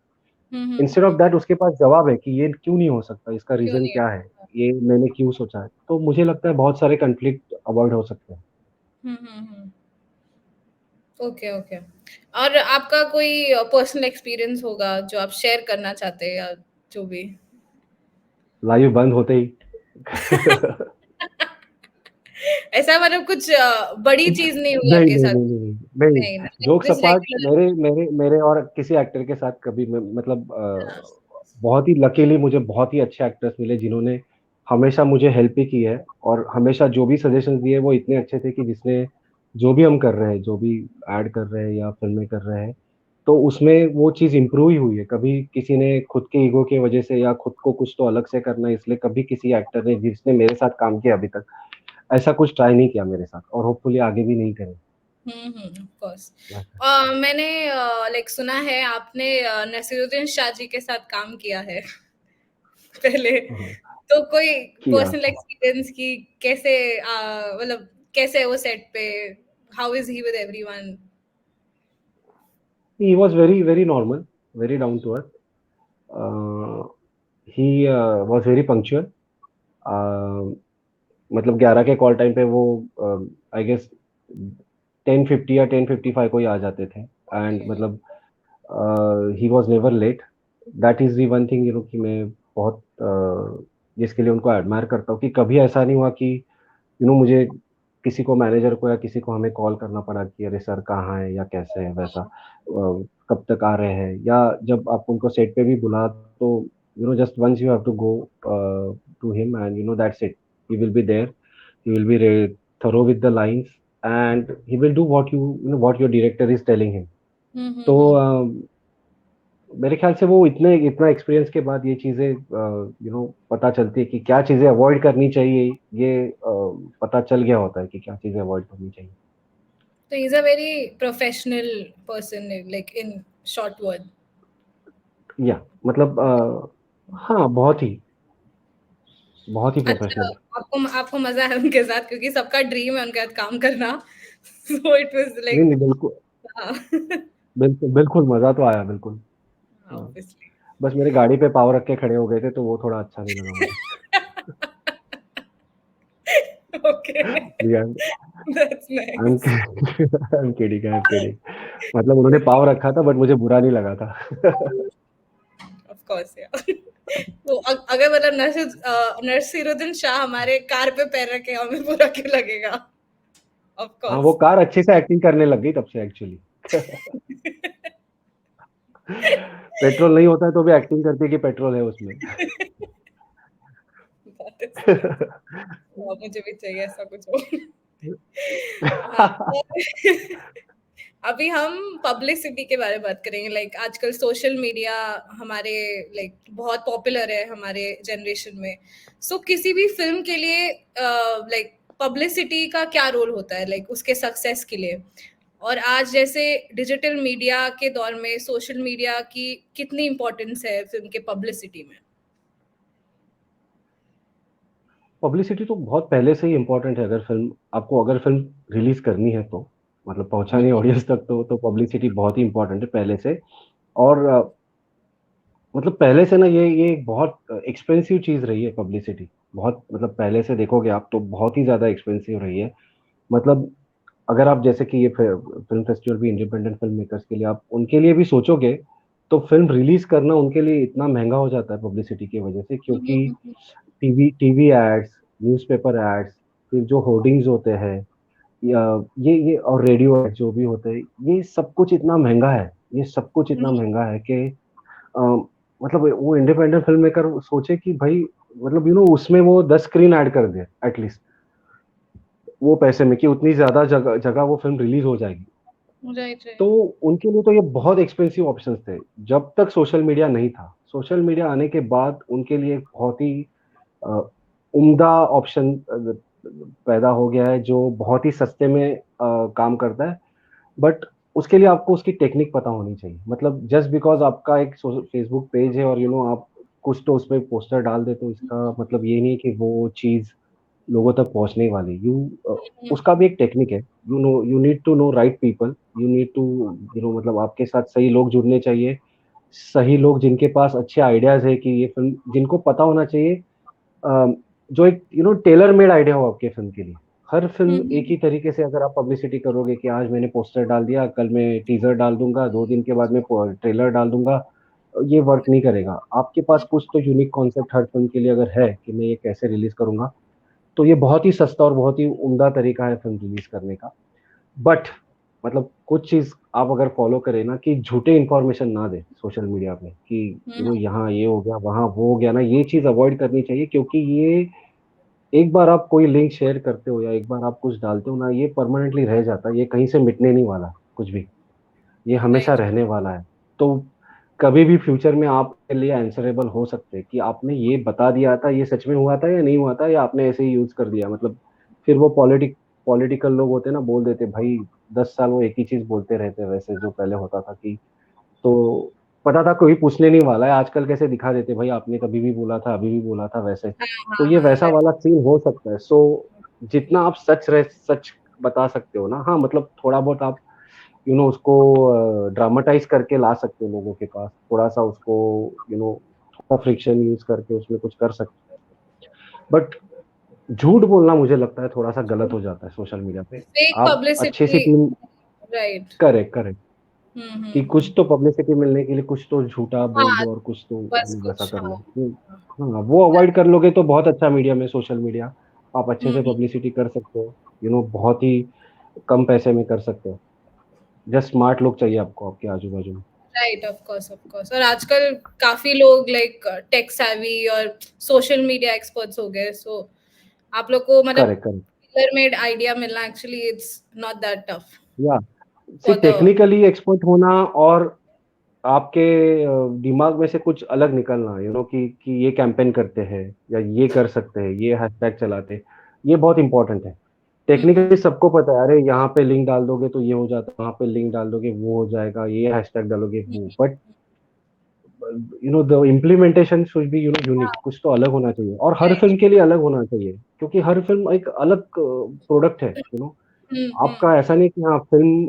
Instead of hmm. दैट उसके पास जवाब है कि ये क्यों नहीं हो सकता, इसका क्यों रीजन नहीं क्या है, है? ये मैंने क्यों सोचा है। तो मुझे लगता है बहुत सारे कंफ्लिक्ट अवॉइड हो सकते हैं। हम्म। Okay, okay. और आपका कोई पर्सनल एक्सपीरियंस होगा जो आप शेयर करना चाहते हैं या जो भी? लाइव बंद होते ही ऐसा मतलब कुछ बड़ी चीज़ नहीं हुई नहीं आपके नहीं साथ? नहीं नहीं नहीं नहीं। नहीं ना? Jokes just apart, regular. मेरे मेरे मेरे और किसी एक्टर के साथ कभी मतलब बहुत ही लकीली मुझे बहुत ही अच्छे एक्टर्स मिले जिन्होंने हमेशा मुझे हेल्प ही की है, और हमेशा जो भी सजेशंस दिए वो इतने अच्छे थे कि जिसने जो भी हम कर रहे हैं, जो भी ऐड कर रहे हैं या फिल्में कर रहे हैं, तो उसमें वो चीज इंप्रूव ही हुई है। कभी किसी ने खुद के ईगो की वजह से या खुद को कुछ तो अलग से करना है, इसलिए कभी किसी एक्टर ने जिसने मेरे साथ काम किया अभी तक ऐसा कुछ ट्राई नहीं किया मेरे साथ, और होपफुली आगे भी नहीं करें। Of course. मैंने लाइक सुना है आपने नसीरुद्दीन शाह जी के साथ काम किया है पहले। हाँ, तो कोई किया। पर्सनल एक्सपीरियंस की कैसे मतलब कैसे है वो सेट पे? How is he with everyone? He was very, very normal, very down to earth. Uh, he was very punctual. मतलब 11 के कॉल टाइम पे वो आई गेस 10:50 या 10:55 को ही आ जाते थे, एंड ओके। मतलब he was never late. That is the one thing कि मैं बहुत जिसके लिए उनको एडमायर करता हूँ, कि कभी ऐसा नहीं हुआ कि मुझे किसी को, मैनेजर को या किसी को हमें कॉल करना पड़ा कि अरे सर कहाँ है या कैसे है वैसा, कब तक आ रहे हैं, या जब आप उनको सेट पे भी बुला तो just once you have to go to him and that's it, he will be there, he will be thorough with the lines, and he will do what what your director is telling him. तो हम्म। मेरे ख्याल से वो इतना experience के बाद ये चीजें पता चलती है कि क्या चीजें अवॉइड करनी चाहिए, ये पता चल गया होता है कि क्या चीजें अवॉइड करनी चाहिए। तो he is a very professional person, like in short word. या मतलब हाँ, बहुत ही अच्छा, प्रोफेशनल। आपको आपको मजा है उनके साथ, क्योंकि सबका ड्रीम है उनके साथ काम करना। सो इट वाज नहीं लाइक, नहीं, बिल्कुल हाँ। बिल्कुल बिल्कुल, मजा तो आया बिल्कुल। हाँ, ऑब्वियसली। बस मेरे गाड़ी पे पाव रख के खड़े हो गए थे तो वो थोड़ा अच्छा नहीं लगा मुझे। Okay, Yeah, that's I'm nice. I'm kidding, I'm kidding. मतलब उन्होंने पाव रखा था बट मुझे बुरा नहीं लगा था। ऑफ कोर्स यार। वो अगर मतलब नरसिरुद्दीन शाह हमारे कार पे पैर रखे, हमें बुरा क्यों लगेगा? ऑफ हाँ, वो कोर्स। कार अच्छे से एक्टिंग करने लग गई तब से एक्चुअली। पेट्रोल नहीं होता है तो भी एक्टिंग करती है कि पेट्रोल है उसमें। That is nice. मुझे भी चाहिए ऐसा कुछ हो। हाँ, अभी हम पब्लिसिटी के बारे में बात करेंगे। लाइक आजकल सोशल मीडिया हमारे, लाइक बहुत पॉपुलर है हमारे जनरेशन में। सो किसी भी फिल्म के लिए लाइक पब्लिसिटी का क्या रोल होता है, लाइक उसके सक्सेस के लिए? और आज जैसे डिजिटल मीडिया के दौर में सोशल मीडिया की कितनी इम्पोर्टेंस है फिल्म के पब्लिसिटी में? पब्लिसिटी तो बहुत पहले से ही इम्पोर्टेंट है। अगर फिल्म रिलीज करनी है तो मतलब पहुंचानी ऑडियंस तक, तो पब्लिसिटी बहुत ही इम्पोर्टेंट है पहले से। और मतलब पहले से ना ये एक बहुत एक्सपेंसिव चीज रही है पब्लिसिटी। बहुत मतलब पहले से देखोगे आप तो बहुत ही ज्यादा एक्सपेंसिव रही है। मतलब अगर आप जैसे कि ये फिल्म फेस्टिवल भी इंडिपेंडेंट फिल्म मेकर्स के लिए, आप उनके लिए भी सोचोगे तो फिल्म रिलीज करना उनके लिए इतना महंगा हो जाता है पब्लिसिटी की वजह से, क्योंकि टीवी एड्स, न्यूज़पेपर एड्स, फिर जो होर्डिंग्स होते हैं, या ये और रेडियो एड्स जो भी होते हैं, ये सब कुछ इतना महंगा है, ये सब कुछ इतना महंगा है कि अ, मतलब वो इंडिपेंडेंट फिल्म मेकर सोचे कि भाई मतलब उसमें वो 10 स्क्रीन ऐड कर दे एटलीस्ट, वो पैसे में कि उतनी ज्यादा जगह जगह वो फिल्म रिलीज हो जाएगी। राइट, तो राइट। उनके लिए तो ये बहुत एक्सपेंसिव ऑप्शंस थे जब तक सोशल मीडिया नहीं था। सोशल मीडिया आने के बाद उनके लिए एक बहुत ही अ, उम्दा ऑप्शन पैदा हो गया है, जो बहुत ही सस्ते में काम करता है। बट उसके लिए आपको उसकी टेक्निक पता होनी चाहिए। मतलब जस्ट बिकॉज आपका एक फेसबुक पेज है और आप कुछ तो उसमें पोस्टर डाल दे, तो इसका मतलब ये नहीं कि वो चीज लोगों तक पहुंचने वाली। उसका भी एक टेक्निक है। You need to know right people, you need to मतलब आपके साथ सही लोग जुड़ने चाहिए, सही लोग जिनके पास अच्छे आइडियाज है कि ये फिल्म, जिनको पता होना चाहिए जो एक टेलर मेड आइडिया हो आपके फिल्म के लिए। हर फिल्म एक ही तरीके से अगर आप पब्लिसिटी करोगे कि आज मैंने पोस्टर डाल दिया, कल मैं टीजर डाल दूंगा, 2 दिन के बाद मैं ट्रेलर डाल दूंगा, ये वर्क नहीं करेगा। आपके पास कुछ तो यूनिक कॉन्सेप्ट हर फिल्म के लिए अगर है कि मैं ये कैसे रिलीज करूंगा, तो ये बहुत ही सस्ता और बहुत ही उम्दा तरीका है फिल्म रिलीज करने का। बट मतलब कुछ चीज आप अगर फॉलो करें ना, कि झूठे इंफॉर्मेशन ना दे सोशल मीडिया पे कि यहाँ ये हो गया, वहाँ वो हो गया ना, ये चीज अवॉइड करनी चाहिए। क्योंकि ये एक बार आप कोई लिंक शेयर करते हो या एक बार आप कुछ डालते हो ना, ये परमानेंटली रह जाता है, ये कहीं से मिटने नहीं वाला कुछ भी, ये हमेशा राइट। रहने वाला है। तो कभी भी फ्यूचर में आपके लिए आंसरेबल हो सकते हैं कि आपने ये बता दिया था, ये सच में हुआ था या नहीं हुआ था, या आपने ऐसे ही यूज कर दिया। मतलब फिर वो पॉलिटिकल लोग होते हैं ना, बोल देते भाई 10 साल वो एक ही चीज बोलते रहते, वैसे जो पहले होता था कि तो पता था कोई पूछने नहीं वाला है। आजकल कैसे दिखा देते भाई आपने कभी भी बोला था, अभी भी बोला था वैसे। हाँ, तो हाँ, ये हाँ, वैसा वाला सीन हो सकता है। सो जितना आप सच बता सकते हो ना, हाँ मतलब थोड़ा बहुत आप उसको ड्रामेटाइज करके ला सकते हो लोगों के पास, थोड़ा सा उसको थोड़ा फ्रिक्शन यूज करके उसमें कुछ कर सकते बट झूठ बोलना मुझे लगता है थोड़ा सा गलत हो जाता है सोशल मीडिया पे। फेक आप अच्छे पब्लिसिटी। सी टीम, राइट। करेक्ट करेक्ट, कि हम्म। कुछ तो पब्लिसिटी मिलने के लिए कुछ तो झूठा बोल हाँ, दो और कुछ तो बस वैसा कुछ, कर लो। हाँ। हाँ, वो अवॉइड कर लोगे तो बहुत अच्छा मीडियम है सोशल मीडिया। आप अच्छे से हम्म। पब्लिसिटी कर सकते हो, बहुत ही कम पैसे में कर सकते हो। जस्ट स्मार्ट लोग चाहिए आपको आपके आजू बाजू में। Right, of course, of course. और आजकल काफी लोग लाइक टेक savvy और सोशल मीडिया एक्सपर्ट्स हो गए, सो आप लोग को मतलब correct correct. Tailor made idea मिलना actually it's not that tough या see for the. Technically expert होना और आपके दिमाग में से कुछ अलग निकलना, कि ये कैंपेन करते हैं या ये कर सकते हैं, ये हैशटैग चलाते हैं, ये बहुत इंपॉर्टेंट है। टेक्निकली सबको पता है, अरे यहाँ पे लिंक डाल दोगे तो ये हो जाता है, वहाँ पे लिंक डाल दोगे वो हो जाएगा, ये हैशटैग डालोगे वो, but the implementation should be unique, कुछ तो अलग होना चाहिए और हर फिल्म के लिए अलग होना चाहिए, क्योंकि हर फिल्म एक अलग प्रोडक्ट है। हम्म। आपका ऐसा नहीं कि हाँ फिल्म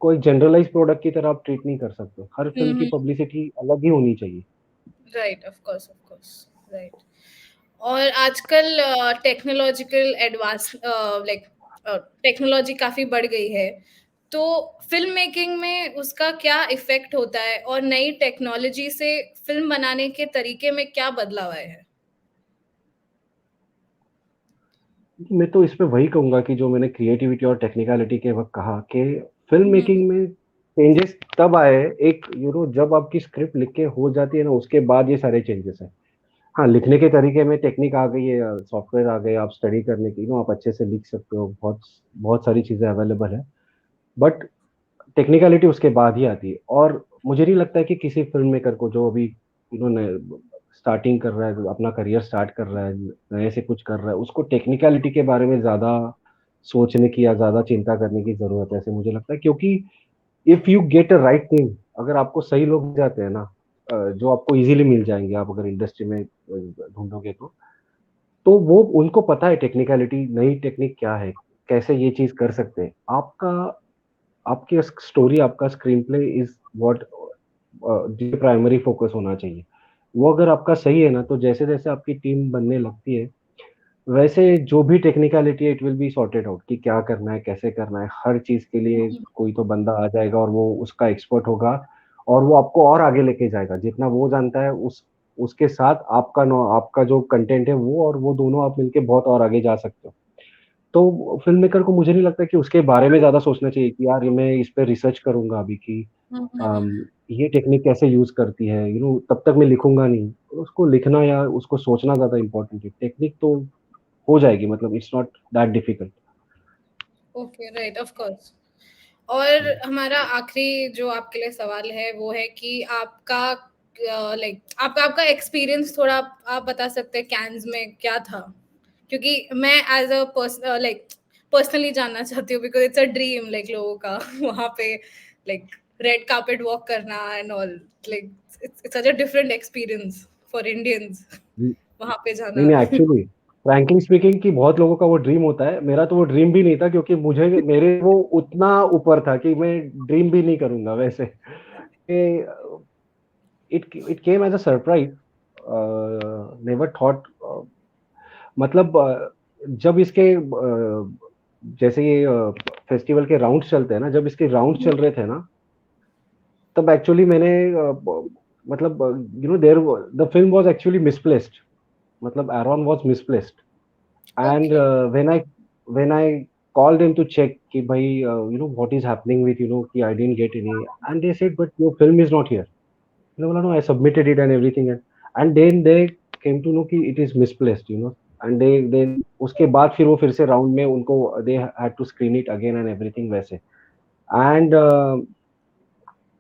को एक जनरलाइज प्रोडक्ट की तरह आप ट्रीट नहीं कर सकते, हर फिल्म की हम्म। पब्लिसिटी अलग ही होनी चाहिए। Right, of course, of course. Right. और आजकल टेक्नोलॉजिकल एडवांस लाइक टेक्नोलॉजी काफी बढ़ गई है, तो फिल्म मेकिंग में उसका क्या इफेक्ट होता है और नई टेक्नोलॉजी से फिल्म बनाने के तरीके में क्या बदलाव आए हैं? मैं तो इस पे वही कहूंगा कि जो मैंने क्रिएटिविटी और टेक्निकलिटी के वक्त कहा कि फिल्म हम्म। मेकिंग में चेंजेस तब आए, एक जब आपकी स्क्रिप्ट लिख के हो जाती है ना, उसके बाद ये सारे चेंजेस है। हाँ, लिखने के तरीके में टेक्निक आ गई है, सॉफ्टवेयर आ गए, आप स्टडी करने की आप अच्छे से लिख सकते हो, बहुत बहुत सारी चीजें अवेलेबल है। बट टेक्निकलिटी उसके बाद ही आती है, और मुझे नहीं लगता है कि किसी फिल्म मेकर को जो अभी इन्होंने स्टार्टिंग कर रहा है, अपना करियर स्टार्ट कर रहा है, नए से कुछ कर रहा है, उसको टेक्निकलिटी के बारे में ज्यादा सोचने की या ज्यादा चिंता करने की जरूरत है, ऐसे मुझे लगता है। क्योंकि if you get a right team, अगर आपको सही लोग मिल जाते हैं ना, जो आपको इजीली मिल जाएंगे, आप अगर इंडस्ट्री में ढूंढोगे तो वो उनको पता है टेक्निकलिटी, नई टेक्निक क्या है, कैसे ये चीज कर सकते हैं। आपका आपकी स्टोरी, आपका screen play is what primary focus होना चाहिए। वो अगर आपका सही है ना, तो जैसे जैसे आपकी टीम बनने लगती है, वैसे जो भी टेक्निकलिटी है it will be sorted out, कि क्या करना है, कैसे करना है, हर चीज के लिए कोई तो बंदा आ जाएगा और वो उसका एक्सपर्ट होगा, और वो आपको और आगे लेके जाएगा। जितना वो जानता है उसके साथ आपका जो कंटेंट है वो, और वो दोनों आप मिलके बहुत और आगे जा सकते हो। तो फिल्म मेकर को मुझे नहीं लगता कि उसके बारे में ज्यादा सोचना चाहिए कि यार मैं इस पे रिसर्च करूंगा अभी कि हम्म। अम, ये टेक्निक कैसे यूज करती है, तब तक मैं लिखूंगा नहीं। उसको लिखना या उसको सोचना ज्यादा इंपॉर्टेंट है, टेक्निक तो हो जाएगी, मतलब it's not that difficult. Okay, right, of course. और हमारा आखिरी जो आपके लिए सवाल है वो है कि आपका लाइक आपका आपका एक्सपीरियंस थोड़ा आप बता सकते हैं कैन्स में क्या था? क्योंकि मैं as a person like personally जानना चाहती हूँ, because it's a dream like लोगों का वहाँ पे लाइक रेड कार्पेट वॉक करना and all, like it's such a different experience for Indians वहाँ पे नहीं जाना। नहीं, एक्चुअली फ्रैंकली स्पीकिंग कि बहुत लोगों का वो ड्रीम होता है, मेरा तो वो ड्रीम भी नहीं था, क्योंकि मुझे मेरे वो उतना ऊपर था कि मैं ड्रीम भी नहीं करूंगा वैसे। It came as a surprise, never thought. मतलब जब इसके जैसे ये फेस्टिवल के राउंड चलते हैं ना, जब इसके राउंड चल रहे थे ना, तब एक्चुअली मैंने मतलब there the film was actually misplaced, मतलब Aaron was misplaced. And okay. When I called them to check कि भाई what is happening with कि I didn't get any, and they said but your film is not here. मैंने बोला no, I submitted it and everything, and then they came to know कि it is misplaced. And they उसके बाद फिर वो फिर से राउंड में उनको they had to screen it again and everything वैसे। एंड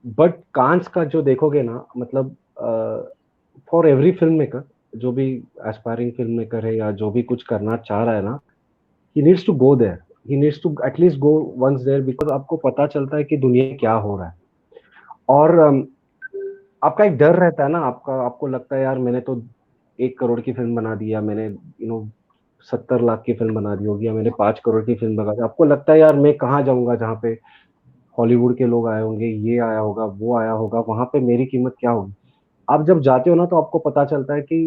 बट कांस का जो देखोगे ना, मतलब फॉर एवरी फिल्म मेकर, जो भी एस्पायरिंग फिल्म मेकर है या जो भी कुछ करना चाह रहा है ना, he needs to go there, he needs to at least go once there, because आपको पता चलता है कि दुनिया में क्या हो रहा है। और आपका एक डर रहता है ना, आपको लगता है यार मैंने तो 1 करोड़ की फिल्म बना दी, या मैंने 70 लाख की फिल्म बना दी होगी, या मैंने 5 करोड़ की फिल्म बना दी, आपको लगता है यार मैं कहाँ जाऊंगा जहाँ पे हॉलीवुड के लोग आए होंगे, ये आया होगा वो आया होगा, वहां पे मेरी कीमत क्या होगी। आप जब जाते हो ना, तो आपको पता चलता है कि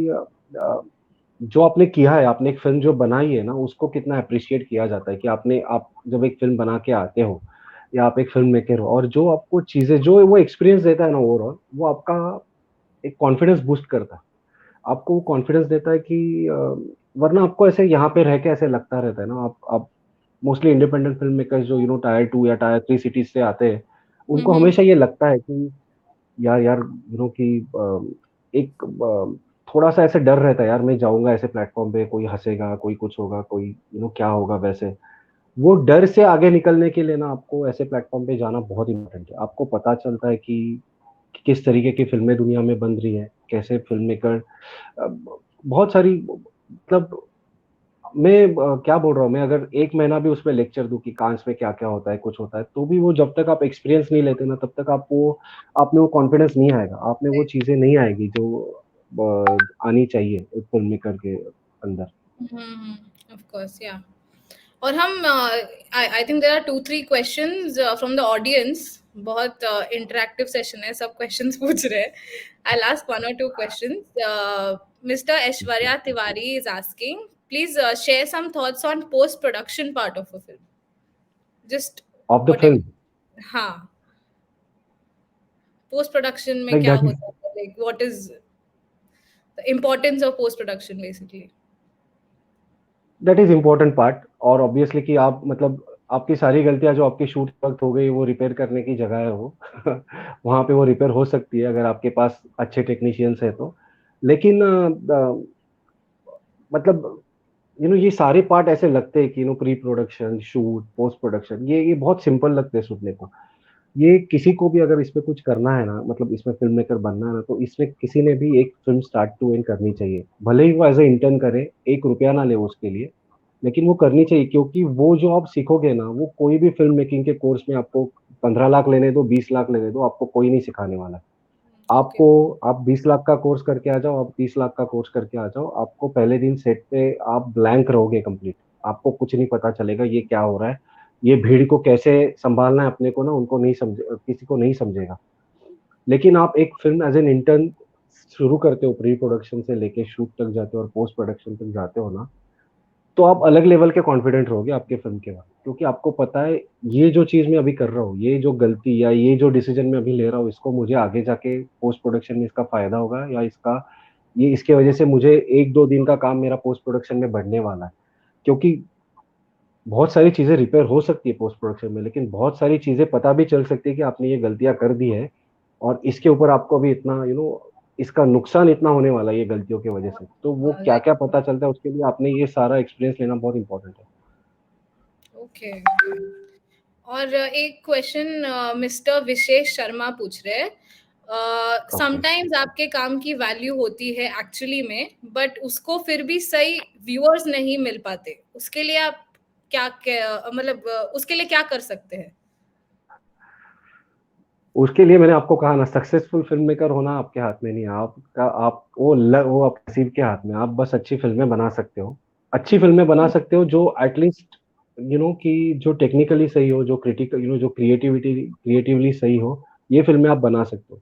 जो आपने किया है, आपने एक फ़िल्म जो बनाई है ना, उसको कितना एप्रिशिएट किया जाता है कि आप जब एक फ़िल्म बना के आते हो या आप एक फ़िल्म मेकर हो और जो आपको चीज़ें जो वो एक्सपीरियंस देता है ना ओवरऑल, वो आपका एक कॉन्फिडेंस बूस्ट करता है। आपको वो कॉन्फिडेंस देता है कि वरना आपको ऐसे यहाँ पे रह के ऐसे लगता रहता है ना, आप मोस्टली इंडिपेंडेंट फ़िल्म मेकर्स जो टायर 2 या टायर 3 सिटीज़ से आते हैं, उनको हम्म। हमेशा ये लगता है कि यार यार कि एक थोड़ा-सा ऐसे डर रहता है यार मैं जाऊँगा ऐसे प्लेटफ़ॉर्म पे, कोई हँसेगा, कोई कुछ होगा, कोई क्या होगा वैसे। वो डर से आगे निकलने के लिए ना आपको ऐसे प्लेटफ़ॉर्म पे जाना बहुत इम्पोर्टेंट है। आपको पता चलता है कि किस तरीके की फ़िल्में दुनिया में बन रही हैं, कैसे फ़िल्म मेकर बहुत सारी मतलब मैं क्या बोल रहा हूँ, मैं अगर 1 महीना भी उसमें लेक्चर दूँ कि कांच में क्या-क्या होता है, कुछ होता है, तो भी वो जब तक आप एक्सपीरियंस नहीं लेते ना, तब तक आप में वो कॉन्फिडेंस नहीं आएगा। आप में वो चीज़ें नहीं आएगी जो आनी चाहिए एक फ़िल्म मेकर के अंदर। ऑफ कोर्स, या। और हम I think there are 2-3 questions from the audience. बहुत इंटरैक्टिव सेशन है, सब क्वेश्चंस पूछ रहे हैं। आई विल आस्क वन और two questions. Mister Aishwarya Tiwari is asking, please share some thoughts on post production part of a film, just of the whatever. Film, हाँ, post production में like क्या that is होता है, like what is the importance of post production basically. Important part और obviously कि आप मतलब आपकी सारी गलतियाँ जो आपके शूट वक़्त हो गई, वो रिपेयर करने की जगह है वो। वहाँ पे वो रिपेयर हो सकती है अगर आपके पास अच्छे टेक्नीशियंस हैं तो। लेकिन मतलब ये सारे पार्ट ऐसे लगते हैं कि pre production, shoot, post production ये बहुत सिंपल लगते हैं सुनने को। ये किसी को भी अगर इसमें कुछ करना है ना, मतलब इसमें फ़िल्म मेकर बनना है ना, तो इसमें किसी ने भी एक फ़िल्म स्टार्ट टू एंड करनी चाहिए। भले ही वो एज़ अ इंटर्न करे, ₹1 ना ले उसके लिए, लेकिन वो करनी चाहिए क्योंकि वो जो आप सीखोगे ना, वो कोई भी फ़िल्म मेकिंग के कोर्स में आपको 15 लाख लेने दो, 20 लाख लेने दो, आपको कोई नहीं सिखाने वाला है। ओके। आपको आप 20 लाख का कोर्स करके आ जाओ, आप 30 लाख का कोर्स करके आ जाओ, आपको पहले दिन सेट पे आप ब्लैंक रहोगे कंप्लीट। आपको कुछ नहीं पता चलेगा ये क्या हो रहा है, ये भीड़ को कैसे सँभालना है अपने को ना उनको नहीं किसी को नहीं समझेगा। लेकिन आप एक फ़िल्म एज़ एन इंटर्न शुरू करते हो प्री प्रोडक्शन से लेके शूट तक जाते हो और पोस्ट प्रोडक्शन तक जाते हो ना, तो आप अलग लेवल के कॉन्फिडेंट रहोगे आपके फ़िल्म के बाद। क्योंकि आपको पता है ये जो चीज़ मैं अभी कर रहा हूँ, ये जो गलती या ये जो डिसीज़न मैं अभी ले रहा हूँ, इसको मुझे आगे जाके पोस्ट प्रोडक्शन में इसका फ़ायदा होगा या ये इसके वज़ह से मुझे 1-2 दिन का काम मेरा पोस्ट प्रोडक्शन में बढ़ने वाला है। क्योंकि बहुत सारी चीज़ें रिपेयर हो सकती है पोस्ट प्रोडक्शन में, लेकिन बहुत सारी चीज़ें पता भी चल सकती है कि आपने ये गलतियाँ कर दी है और इसके ऊपर आपको अभी इतना इसका नुकसान इतना होने वाला है ये गलतियों की वज़ह से। तो वो क्या-क्या लाइक, पता चलता है उसके लिए आपने ये सारा एक्सपीरियंस लेना बहुत इम्पोर्टेंट है। ओके। और एक क्वेश्चन मिस्टर विशेष शर्मा पूछ रहे हैं, ओके। समटाइम्स आपके काम की वैल्यू होती है एक्चुअली में, बट उसको फिर भी सही व्यूअर्स नहीं मिल पाते, उसके लिए आप मतलब उसके लिए क्या कर सकते हैं? उसके लिए मैंने आपको कहा ना सक्सेसफुल फ़िल्म मेकर होना आपके हाथ में नहीं है। वो आप नसीब के हाथ में है। आप बस अच्छी फ़िल्में बना सकते हो। अच्छी फ़िल्में बना सकते हो जो एट लीस्ट कि जो टेक्निकली सही हो, जो क्रिटिकल जो क्रिएटिवली सही हो, ये फ़िल्में आप बना सकते हो।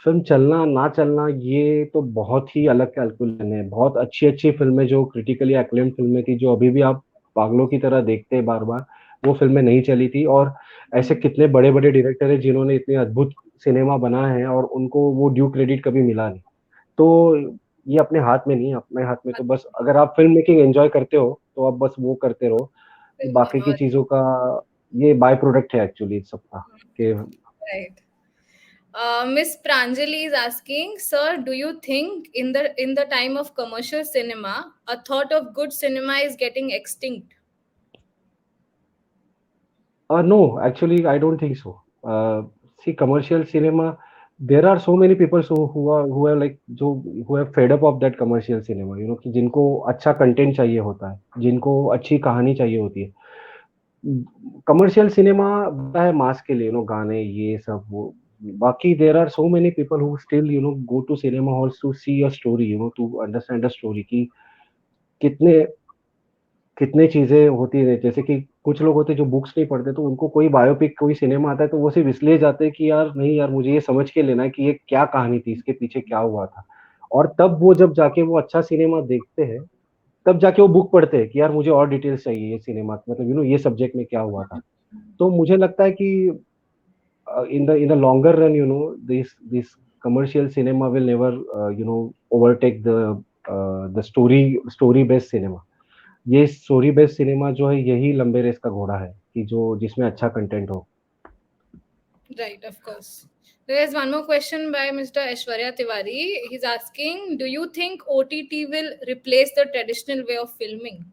फ़िल्म चलना, ना चलना ये तो बहुत ही अलग कैलकुलेशन है। बहुत अच्छी-अच्छी फ़िल्में जो क्रिटिकली एक्लेम्ड फ़िल्में थी, जो अभी भी आप पागलों की तरह देखते हैं बार-बार, वो फ़िल्में नहीं चली थी और ऐसे कितने बड़े-बड़े डायरेक्टर हैं जिन्होंने इतने अद्भुत सिनेमा बनाए हैं और उनको वो ड्यू क्रेडिट कभी मिला नहीं। तो ये अपने हाथ में नहीं है, अपने हाथ में तो बस अगर आप फ़िल्म मेकिंग एन्जॉय करते हो, तो आप बस वो करते रहो। बाकी की चीज़ों का ये बाय प्रोडक्ट है एक्चुअली सबका कि right. Miss Pranjali is asking, sir, do you think in the time of commercial cinema, a thought of good cinema is getting extinct? No, actually, I don't think so. See, commercial cinema, there are so many people who are like जो who have fed up of that commercial cinema, कि जिनको अच्छा content चाहिए होता है, जिनको अच्छी कहानी चाहिए होती है। कमर्शियल सिनेमा बनता है मास के लिए, गाने ये सब वो। बाकी there are so many people who still go to cinema halls to see a story, to understand a story कि कितने कितनी चीज़ें होती हैं, जैसे कि कुछ लोग होते हैं जो बुक्स नहीं पढ़ते, तो उनको कोई बायोपिक, कोई सिनेमा आता है, तो वो सिर्फ़ इसलिए जाते हैं कि यार नहीं यार मुझे ये समझ के लेना है कि ये क्या कहानी थी, इसके पीछे क्या हुआ था। और तब वो जब जाके वो अच्छा सिनेमा देखते हैं, तब जाके वो बुक पढ़ते हैं कि यार मुझे और डिटेल्स चाहिए ये सिनेमा, मतलब ये सब्जेक्ट में क्या हुआ था। तो मुझे लगता है कि in the longer run, this commercial cinema will never overtake the story based cinema. ये स्टोरी बेस्ड सिनेमा जो है यही लंबे रेस का घोड़ा है, कि जो जिसमें अच्छा कंटेंट हो. Right, of course. There is one more question by Mr. Aishwarya Tiwari. He's asking, do you think OTT will replace the traditional way of filming?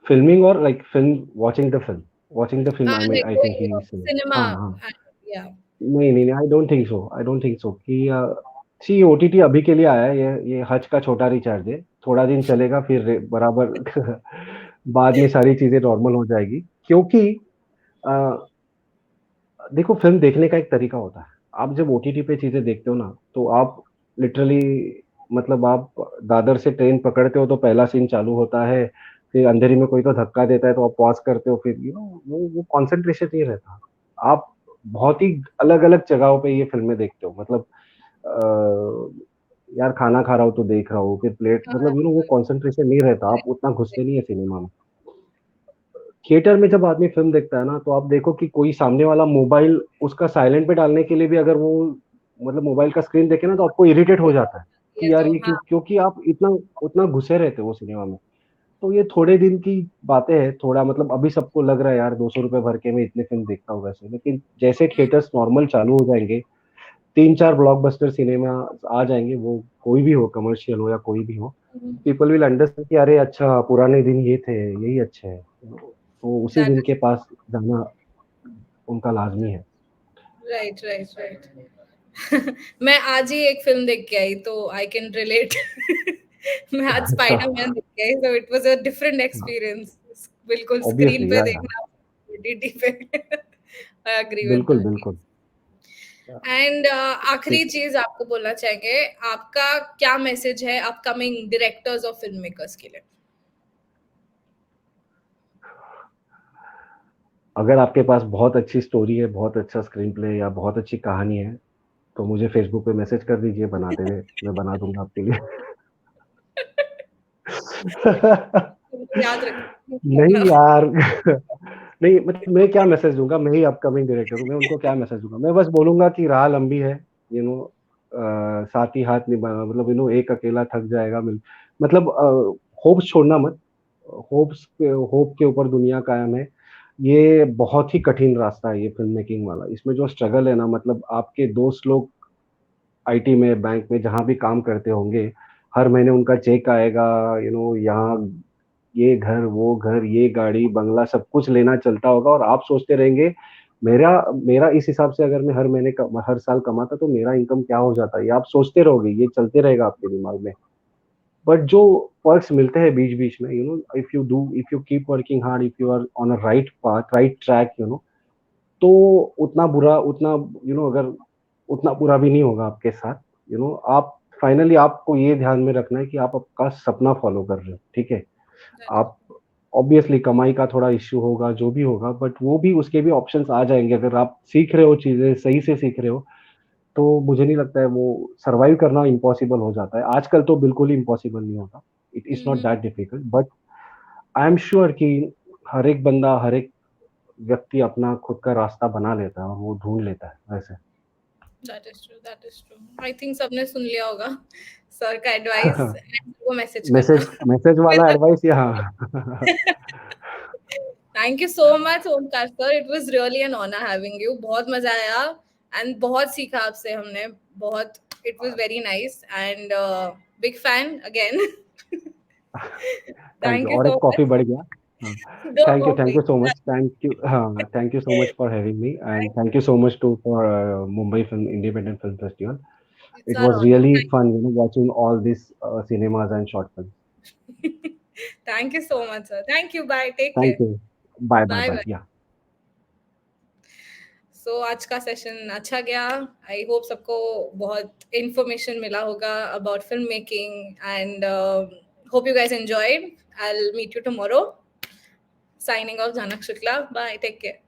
Filming or like film, watching the film, Like I going, think he is saying. cinema. हाँ हाँ. Yeah. नहीं नहीं, I don't think so, कि सी OTT अभी के लिए आया है, ये हज का छोटा रिचार्ज है, थोड़ा दिन चलेगा फिर बराबर बाद में सारी चीजें नॉर्मल हो जाएगी, क्योंकि अ, देखो फिल्म देखने का एक तरीका होता है. आप जब ओटीटी पे चीजें देखते हो ना, तो आप लिटरली, मतलब आप दादर से ट्रेन पकड़ते हो तो पहला सीन चालू होता है, फिर अंधेरी में कोई तो धक्का देता है तो आप पॉज करते हो, फिर वो कंसंट्रेशन नहीं रहता. आप बहुत ही अलग अलग जगहों पे ये फिल्में देखते हो, मतलब यार खाना खा रहा हूँ तो देख रहा हूँ, फिर प्लेट, मतलब वो कंसंट्रेशन नहीं रहता, आप उतना घुसते नहीं है सिनेमा में. थिएटर में जब आदमी फिल्म देखता है ना, तो आप देखो कि कोई सामने वाला मोबाइल उसका साइलेंट पे डालने के लिए भी अगर वो, मतलब मोबाइल का स्क्रीन देखे ना, तो आपको इरिटेट हो जाता है ये कि यार तो ये हाँ. क्योंकि आप इतना उतना घुसे रहते हो वो सिनेमा में. तो ये थोड़े दिन की बातें हैं, थोड़ा मतलब अभी सबको लग रहा है यार 200 रुपए भर के मैं इतने फिल्म देखता हूँ वैसे, लेकिन जैसे थिएटर्स नॉर्मल चालू हो जाएंगे, 3-4 ब्लॉकबस्टर सिनेमा आ जाएंगे, वो कोई भी हो, कमर्शियल हो या कोई भी हो, पीपल विल अंडरस्टैंड कि अरे अच्छा पुराने दिन ये थे, यही अच्छे हैं, तो उसी That दिन is के पास जाना उनका लाजमी है. right, right, right. मैं आज ही एक फिल्म देख के आई तो आई कैन रिलेट. मैं आज अच्छा. स्पाइडरमैन देख के आई, so it was a different experience. बिल्कुल स्क्रीन ऑब्वियसली पे या देखना, ओटीटी पे. आई एग्री विद बिल्कुल दैट. बिल्कुल. एंड आखिरी ठीक. चीज आपको बोलना चाहेंगे, आपका क्या मैसेज है अपकमिंग डायरेक्टर्स और फिल्म मेकर्स के लिए? अगर आपके पास बहुत अच्छी स्टोरी है, बहुत अच्छा स्क्रीन प्ले या बहुत अच्छी कहानी है, तो मुझे फेसबुक पे मैसेज कर दीजिए, बनाते हुए मैं बना दूंगा आपके लिए. याद रखना. नहीं यार. नहीं, मतलब मैं क्या मैसेज दूंगा, मैं ही अपकमिंग डायरेक्टर हूँ, मैं उनको क्या मैसेज दूंगा, मैं बस बोलूंगा कि राह लंबी है, यू नो साथ ही हाथ निभाना, मतलब एक अकेला थक जाएगा, मतलब होप्स छोड़ना मत. होप के ऊपर दुनिया कायम है. ये बहुत ही कठिन रास्ता है ये फिल्म मेकिंग वाला, इसमें जो स्ट्रगल है ना, मतलब आपके दोस्त लोग आईटी में, बैंक में, जहां भी काम करते होंगे, हर महीने उनका चेक आएगा, यहाँ ये घर, वो घर, ये गाड़ी, बंगला, सब कुछ लेना चलता होगा, और आप सोचते रहेंगे मेरा मेरा इस हिसाब से अगर मैं हर महीने हर साल कमाता तो मेरा इनकम क्या हो जाता है, ये आप सोचते रहोगे, ये चलते रहेगा आपके दिमाग में. बट जो पर्क्स मिलते हैं बीच बीच में, if you keep working hard, if you are on a right path, right track, तो उतना बुरा, उतना अगर उतना बुरा भी नहीं होगा आपके साथ. आप फाइनली, आपको ये ध्यान में रखना है कि आप आपका सपना फॉलो कर रहे हो, ठीक है. आप ऑब्वियसली कमाई का थोड़ा इश्यू होगा, जो भी होगा, बट वो भी, उसके भी ऑप्शंस आ जाएंगे, अगर आप सीख रहे हो, चीजें सही से सीख रहे हो, तो मुझे नहीं लगता है वो सरवाइव करना इम्पॉसिबल हो जाता है. आजकल तो बिल्कुल ही इम्पॉसिबल नहीं होता. It is not that difficult, but I am sure कि हर एक बंदा, हर एक व्यक्ति अपना खुद का रास्ता बना लेता है और वो ढूंढ लेता है वैसे. That is true, that is true. I think सबने सुन लिया होगा सर का एडवाइस, वो मैसेज करना. मैसेज मैसेज वाला एडवाइस यहाँ. Thank you so much Omkar sir, it was really an honour having you. बहुत मजा आया एंड बहुत सीखा आपसे हमने, बहुत. It was very nice and big fan again. Thank you, thank you और सो एक कॉफी मच. बढ़ गया. हाँ. दो thank coffee. You so much, thank you, हाँ, thank you so much for having me, and thank you so much to for Mumbai film independent film festival. It's It our was honour. really fun, watching all these cinemas and short films. Thank you so much sir. Thank you. Bye. Take Thank care. you. Bye, bye, bye bye. Bye. Yeah. So आज का session अच्छा गया. I hope सबको बहुत information मिला होगा about film making and hope you guys enjoyed. I will meet you tomorrow. Signing off, Janak Shukla. Bye. Take care.